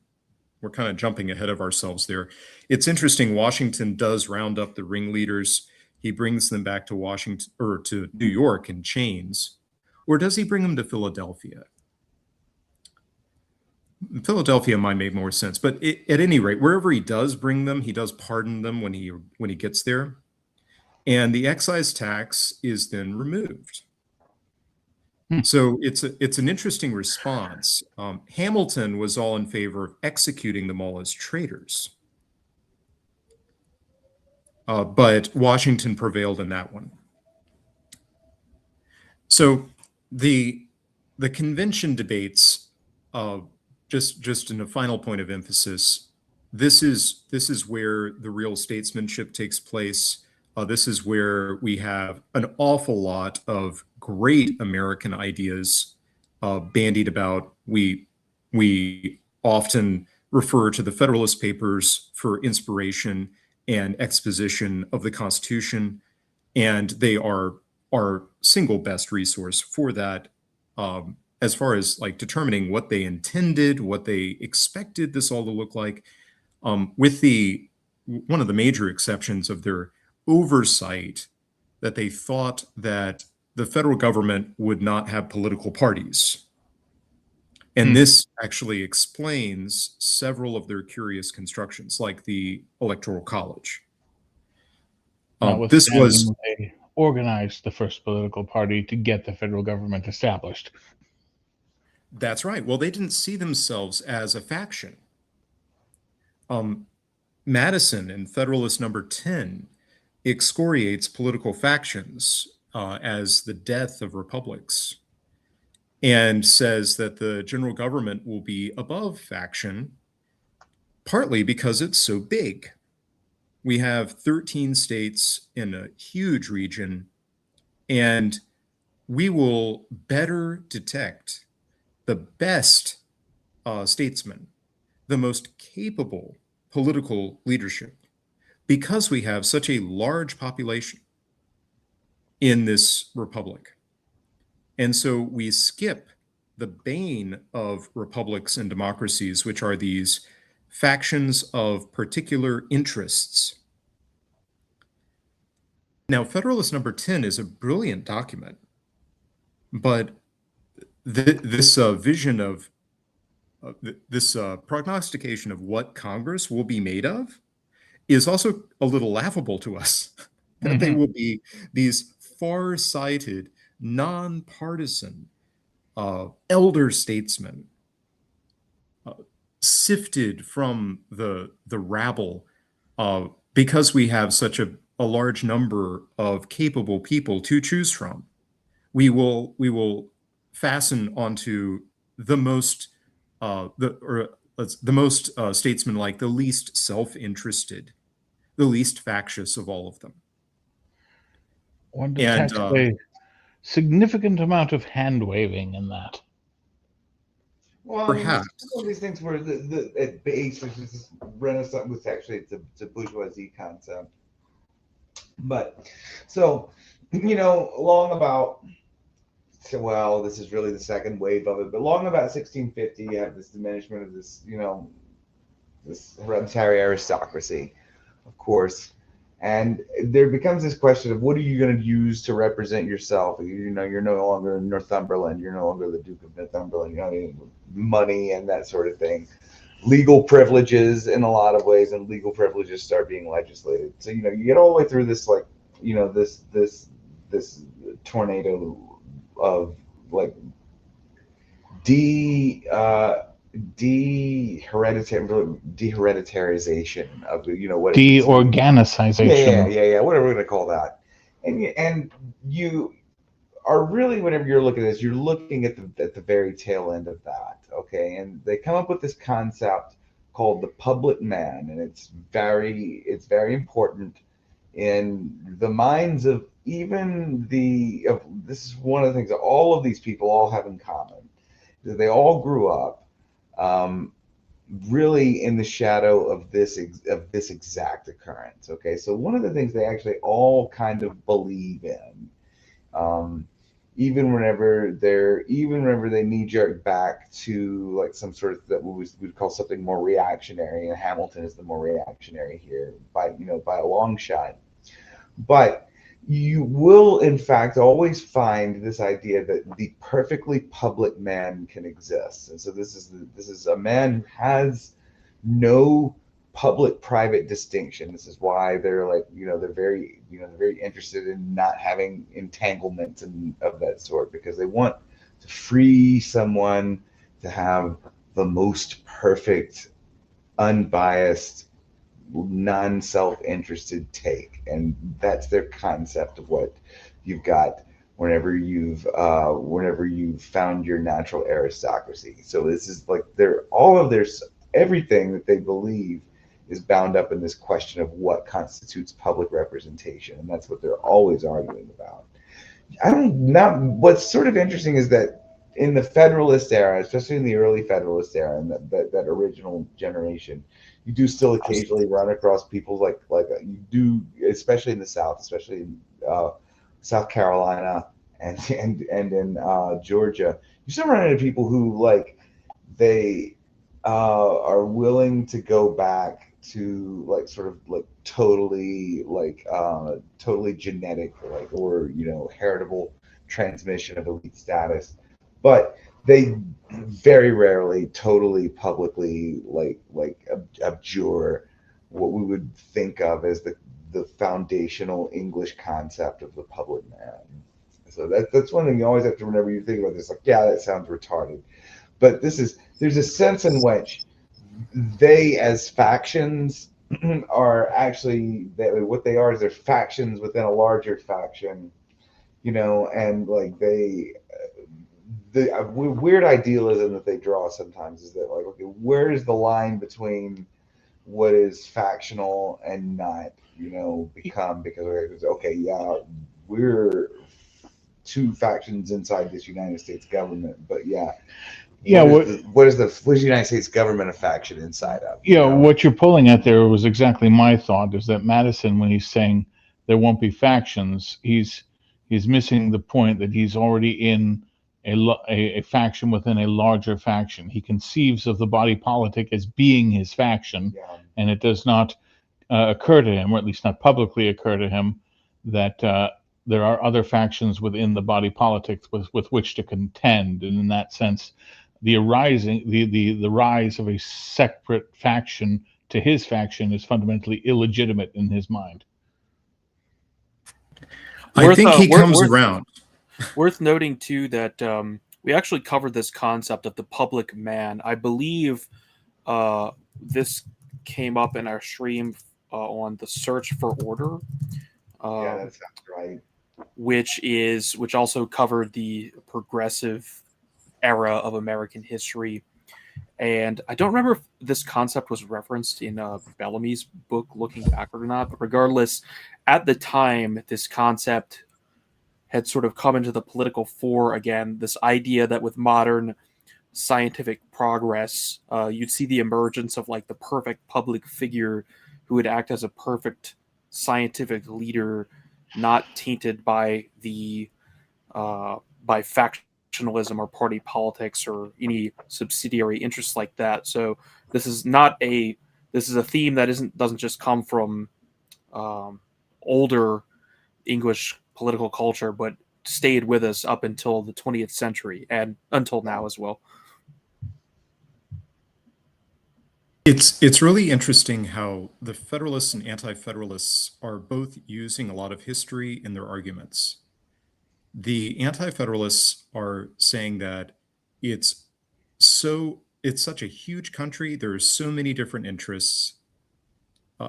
we're kind of jumping ahead of ourselves there. It's interesting, Washington does round up the ringleaders. He brings them back to Washington or to New York in chains, or does he bring them to Philadelphia? Philadelphia might make more sense, but at any rate, wherever he does bring them, he does pardon them when he gets there, and the excise tax is then removed. So it's an interesting response. Hamilton was all in favor of executing them all as traitors, but Washington prevailed in that one. So the convention debates, just in a final point of emphasis, this is where the real statesmanship takes place. This is where we have an awful lot of great American ideas bandied about. We often refer to the Federalist Papers for inspiration and exposition of the Constitution, and they are our single best resource for that, as far as like determining what they intended, what they expected this all to look like, with the one of the major exceptions of their oversight, that they thought that the federal government would not have political parties. And this actually explains several of their curious constructions, like the Electoral College. This was Notwithstanding, they organized the first political party to get the federal government established. That's right. Well, they didn't see themselves as a faction. Madison in Federalist number 10 excoriates political factions as the death of republics, and says that the general government will be above faction, partly because it's so big. We have 13 states in a huge region, and we will better detect the best statesmen, the most capable political leadership, because we have such a large population in this republic. And so we skip the bane of republics and democracies, which are these factions of particular interests. Now, Federalist number 10 is a brilliant document, but this vision of this prognostication of what Congress will be made of is also a little laughable to us. That they will be these far-sighted, nonpartisan, elder statesmen, sifted from the rabble, because we have such a large number of capable people to choose from. We will fasten onto the most statesman-like, the least self-interested, the least factious of all of them. One detects a significant amount of hand-waving in that. Well, Perhaps. some of these things were at base, which is this Renaissance, was actually it's a bourgeoisie concept. But so, long about, well, this is really the second wave of it, but long about 1650, you have this diminishment of this, this hereditary aristocracy, of course. And there becomes this question of what are you going to use to represent yourself? You're no longer Northumberland. You're no longer the Duke of Northumberland. Money and that sort of thing. Legal privileges in a lot of ways, and legal privileges start being legislated. So you get all the way through this, like this tornado of like dehereditarization of what deorganicization. Yeah, whatever we're gonna call that. And you are really, whenever you're looking at this, you're looking at the very tail end of that. Okay, and they come up with this concept called the public man, and it's very important in the minds of even this is one of the things that all of these people all have in common. They all grew up really in the shadow of this exact occurrence. Okay, so one of the things they actually all kind of believe in, even whenever they knee jerk back to like some sort of that we'd call something more reactionary, and Hamilton is the more reactionary here by a long shot. But you will, in fact, always find this idea that the perfectly public man can exist. And so this is a man who has no public-private distinction. This is why they're like, they're very interested in not having entanglements and of that sort, because they want to free someone to have the most perfect, unbiased, non-self-interested take. And that's their concept of what you've got whenever you've found your natural aristocracy. So this is like everything that they believe is bound up in this question of what constitutes public representation, and that's what they're always arguing about. What's sort of interesting is that in the Federalist era, especially in the early Federalist era, and that original generation, you do still occasionally run across people like you do, especially in the South, especially in South Carolina, and in Georgia, you still run into people who like they are willing to go back to like sort of like totally genetic like or heritable transmission of elite status, but they very rarely totally publicly abjure what we would think of as the foundational English concept of the public man. So that's one thing you always have to remember. You think about this, like, yeah, that sounds retarded, but there's a sense in which they, as factions, are actually what they are is they're factions within a larger faction, and like the weird idealism that they draw sometimes is that like, okay, where is the line between what is factional and not, become, because okay, yeah, we're two factions inside this United States government, but yeah, Yeah, what is the United States government a faction inside of? what you're pulling at there was exactly my thought. Is that Madison, when he's saying there won't be factions, he's missing the point that he's already in a faction within a larger faction. He conceives of the body politic as being his faction, Yeah. and it does not occur to him, or at least not publicly occur to him, that there are other factions within the body politic with which to contend. And in that sense, the rise of a separate faction to his faction is fundamentally illegitimate in his mind. I think he comes around. Worth noting too that we actually covered this concept of the public man. I believe this came up in our stream on the Search for Order. Yeah, that sounds right. Which also covered the progressive era of American history. And I don't remember if this concept was referenced in Bellamy's book, Looking Backward, or not. But regardless, at the time, this concept had sort of come into the political fore again. This idea that with modern scientific progress, you'd see the emergence of like the perfect public figure who would act as a perfect scientific leader, not tainted by by factionalism or party politics or any subsidiary interests like that. So this is a theme that doesn't just come from older English political culture, but stayed with us up until the 20th century and until now as well. It's really interesting how the Federalists and Anti-Federalists are both using a lot of history in their arguments. The Anti-Federalists are saying that it's such a huge country, there are so many different interests.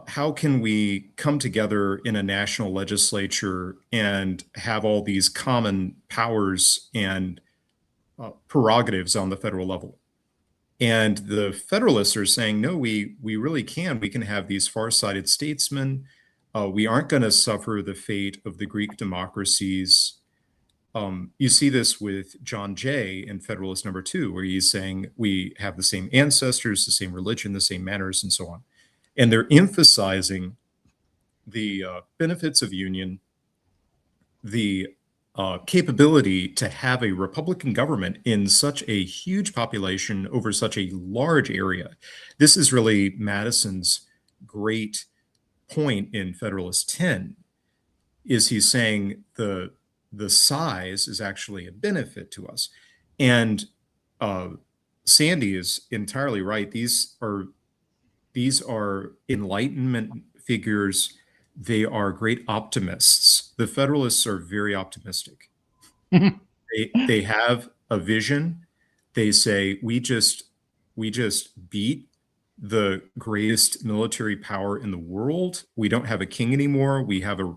How can we come together in a national legislature and have all these common powers and prerogatives on the federal level? And the Federalists are saying, no, we really can. We can have these far-sighted statesmen. We aren't going to suffer the fate of the Greek democracies. You see this with John Jay in Federalist number 2, where he's saying we have the same ancestors, the same religion, the same manners, and so on. And they're emphasizing the benefits of union, the capability to have a Republican government in such a huge population over such a large area. This is really Madison's great point in Federalist 10, is he's saying the size is actually a benefit to us. And Sandy is entirely right. These are Enlightenment figures. They are great optimists. The Federalists are very optimistic. They have a vision. They say we just beat the greatest military power in the world. We don't have a king anymore. We have a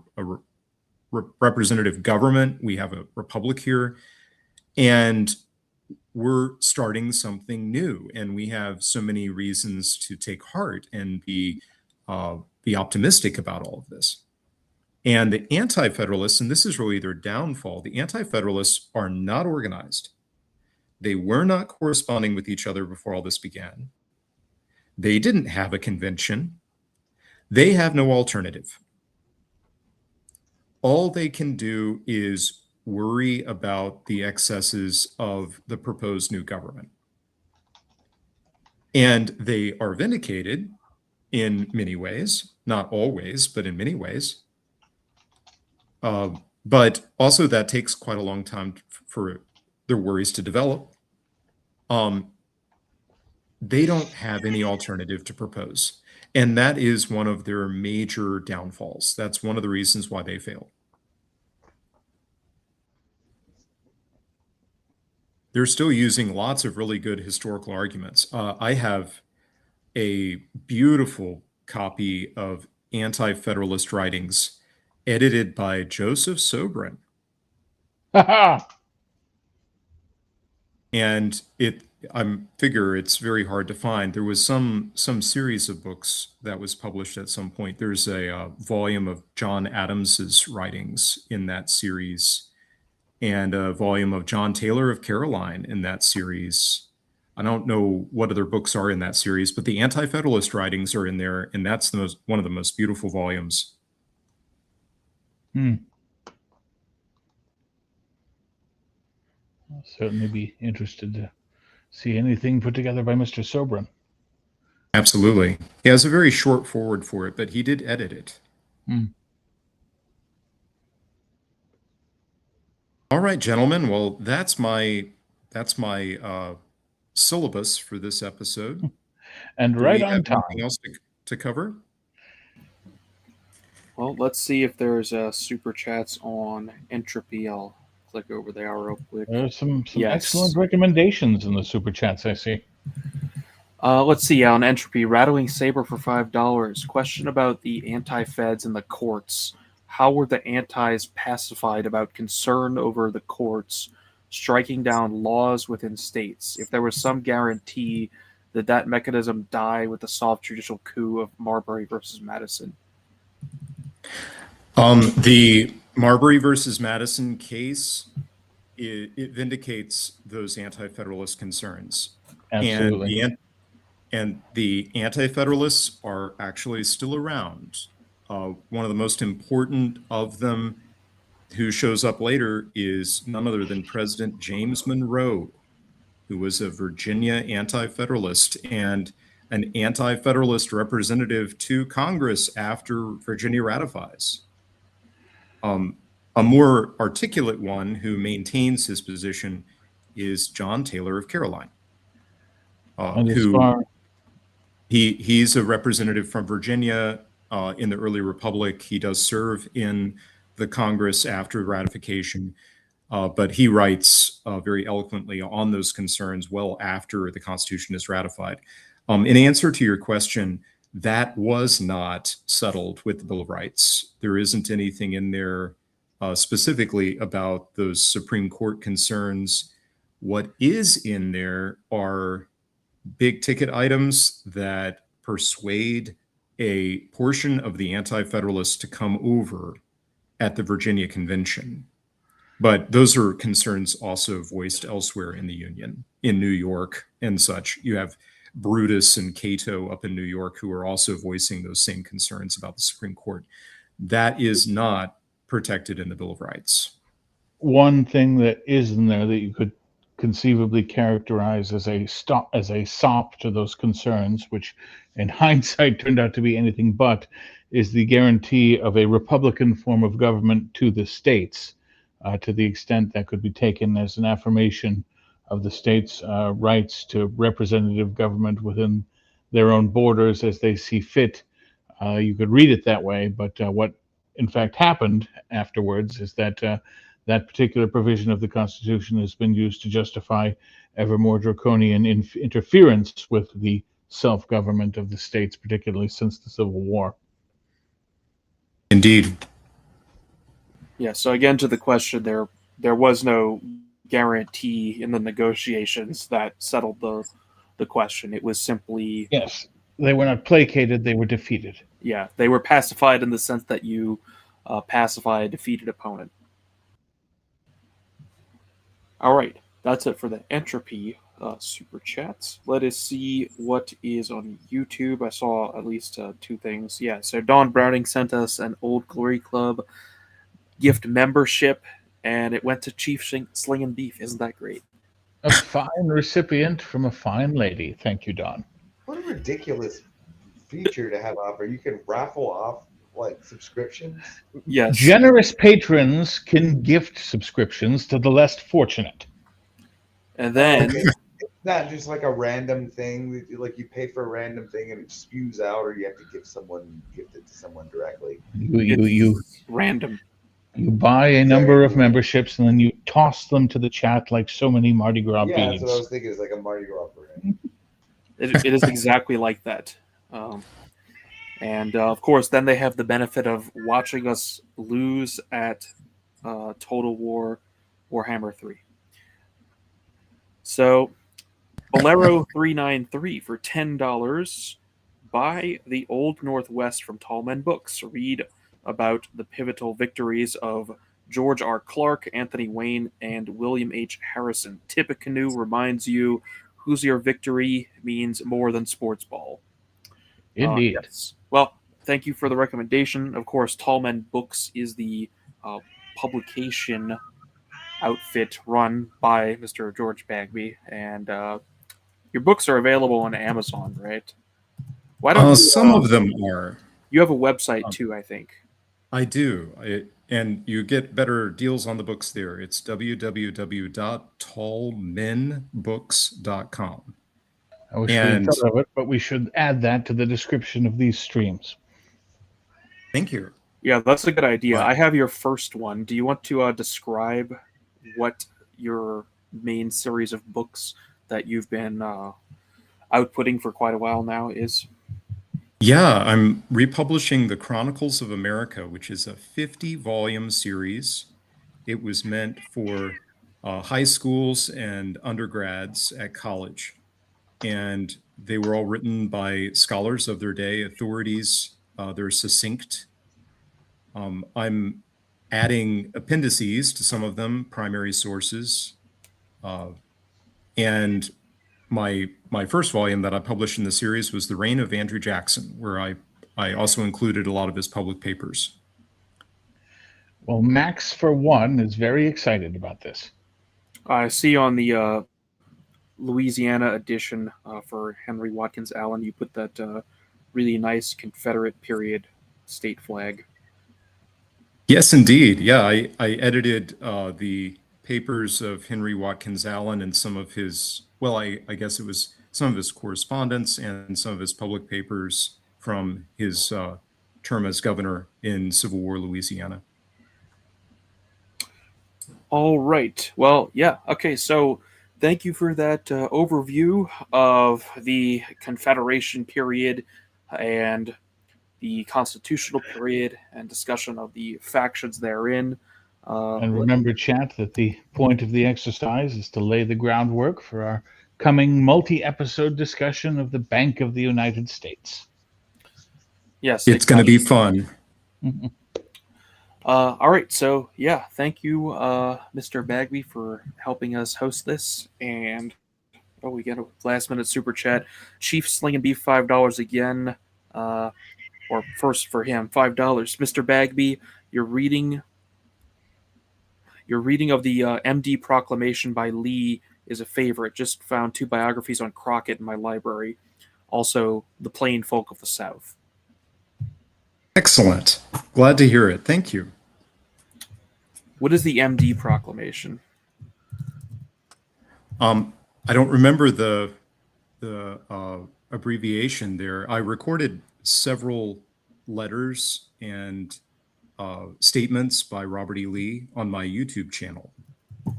representative government. We have a republic here, and we're starting something new. And we have so many reasons to take heart and be optimistic about all of this. And the Anti-Federalists, and this is really their downfall, the Anti-Federalists are not organized. They were not corresponding with each other before all this began. They didn't have a convention. They have no alternative. all they can do is worry about the excesses of the proposed new government. And they are vindicated in many ways, not always, but in many ways. But also that takes quite a long time for their worries to develop. They don't have any alternative to propose. And that is one of their major downfalls. That's one of the reasons why they fail. They're still using lots of really good historical arguments. I have a beautiful copy of Anti-Federalist Writings edited by Joseph Sobran. And I figure it's very hard to find. There was some series of books that was published at some point. There's a volume of John Adams's writings in that series, and a volume of John Taylor of Caroline in that series. I don't know what other books are in that series, but the Anti-Federalist writings are in there, and that's one of the most beautiful volumes. I'll certainly be interested to see anything put together by Mr. Sobran. Absolutely. He has a very short forward for it, but he did edit it. All right, gentlemen. Well, that's my syllabus for this episode. And Do right we on have time. anything else to cover? Well, let's see if there's super chats on Entropy. I'll click over there real quick. There's some Yes. excellent recommendations in the super chats, I see. Let's see, on Entropy, Rattling Saber for $5. Question about the anti-feds and the courts. How were the antis pacified about concern over the courts striking down laws within states? If there was some guarantee that that mechanism die with the soft judicial coup of Marbury versus Madison? The Marbury versus Madison case, it vindicates those anti-federalist concerns. Absolutely. And the anti-federalists are actually still around. One of the most important of them, who shows up later, is none other than President James Monroe, who was a Virginia anti-federalist and an anti-federalist representative to Congress after Virginia ratifies. A more articulate one who maintains his position is John Taylor of Caroline, he's a representative from Virginia in the early Republic. He does serve in the Congress after ratification, but he writes very eloquently on those concerns well after the Constitution is ratified. In answer to your question, that was not settled with the Bill of Rights. There isn't anything in there specifically about those Supreme Court concerns. What is in there are big ticket items that persuade a portion of the anti-federalists to come over at the Virginia Convention. But those are concerns also voiced elsewhere in the Union, in New York and such. You have Brutus and Cato up in New York who are also voicing those same concerns about the Supreme Court. That is not protected in the Bill of Rights. One thing that is in there that you could conceivably characterize as a sop to those concerns, which in hindsight turned out to be anything but, is the guarantee of a Republican form of government to the states, to the extent that could be taken as an affirmation of the states' rights to representative government within their own borders as they see fit. You could read it that way, but what in fact happened afterwards is that that particular provision of the Constitution has been used to justify ever more draconian interference with the self-government of the states, particularly since the Civil War. Indeed. Yeah, so again, to the question, there was no guarantee in the negotiations that settled the question. It was simply... Yes, they were not placated, they were defeated. Yeah, they were pacified in the sense that you pacify a defeated opponent. All right, that's it for the Entropy super chats. Let us see what is on YouTube. I saw at least two things. Yeah, so Don Browning sent us an Old Glory Club gift membership, and it went to Chief Slinging Beef. Isn't that great? A fine recipient from a fine lady. Thank you, Don. What a ridiculous feature to have offer. You can raffle off like subscriptions. Yes. Generous patrons can gift subscriptions to the less fortunate. And then It's not just like a random thing that like you pay for a random thing and it spews out, or you have to gift it to someone directly. You random. You buy a number of memberships and then you toss them to the chat like so many Mardi Gras Yeah, beads. that's what I was thinking. It's like a Mardi Gras parade. It is exactly like that. And of course, then they have the benefit of watching us lose at Total War Warhammer 3. So, Bolero 393 for $10. Buy The Old Northwest from Tall Men Books. Read about the pivotal victories of George R. Clark, Anthony Wayne, and William H. Harrison. Tippecanoe reminds you whose your victory means more than sports ball. Indeed. Yes. Well, thank you for the recommendation. Of course, Tall Men Books is the publication outfit run by Mr. George Bagby, and your books are available on Amazon, right? Why don't you, some of them are. You have a website too, I think. I do. And you get better deals on the books there. It's www.tallmenbooks.com. I wish we had thought of it, but we should add that to the description of these streams. Thank you. Yeah, that's a good idea. Right. I have your first one. Do you want to describe what your main series of books that you've been outputting for quite a while now is? Yeah, I'm republishing The Chronicles of America, which is a 50-volume series. It was meant for high schools and undergrads at college. And they were all written by scholars of their day, authorities. They're succinct. I'm adding appendices to some of them, primary sources. And my first volume that I published in the series was The Reign of Andrew Jackson, where I also included a lot of his public papers. Well, Max, for one, is very excited about this. I see on the Louisiana edition for Henry Watkins Allen, you put that really nice Confederate period state flag. Yes, indeed. Yeah, I edited the papers of Henry Watkins Allen and some of his, well, I guess it was some of his correspondence and some of his public papers from his term as governor in Civil War Louisiana. All right. Well, yeah. Okay. So thank you for that overview of the Confederation period and the constitutional period and discussion of the factions therein. And remember, chat, that the point of the exercise is to lay the groundwork for our coming multi-episode discussion of the Bank of the United States. Yes. It's going to be fun. All right, so yeah, thank you, Mr. Bagby, for helping us host this. And we get a last-minute super chat. Chief Slinging Beef, $5 again, or first for him, $5. Mr. Bagby, your reading of the MD Proclamation by Lee is a favorite. Just found 2 biographies on Crockett in my library. Also, The Plain Folk of the South. Excellent. Glad to hear it. Thank you. What is the MD Proclamation? I don't remember the abbreviation there. I recorded several letters and statements by Robert E. Lee on my YouTube channel,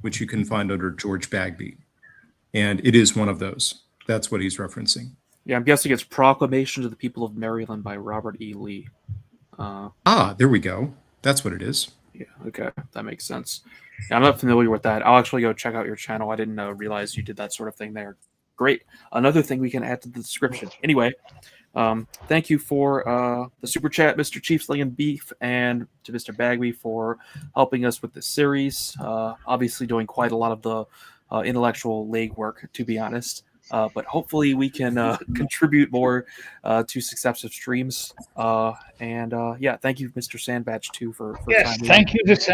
which you can find under George Bagby. And it is one of those. That's what he's referencing. Yeah, I'm guessing it's Proclamation to the People of Maryland by Robert E. Lee. There we go. That's what it is. Yeah, okay. That makes sense. Yeah, I'm not familiar with that. I'll actually go check out your channel. I didn't realize you did that sort of thing there. Great. Another thing we can add to the description. Anyway, thank you for the super chat, Mr. Chief Slinging Beef, and to Mr. Bagby for helping us with this series. Obviously doing quite a lot of the intellectual legwork, to be honest. But hopefully we can contribute more to successive streams. And yeah, thank you, Mr. Sandbatch, too, for Yes, signing thank you to Sam.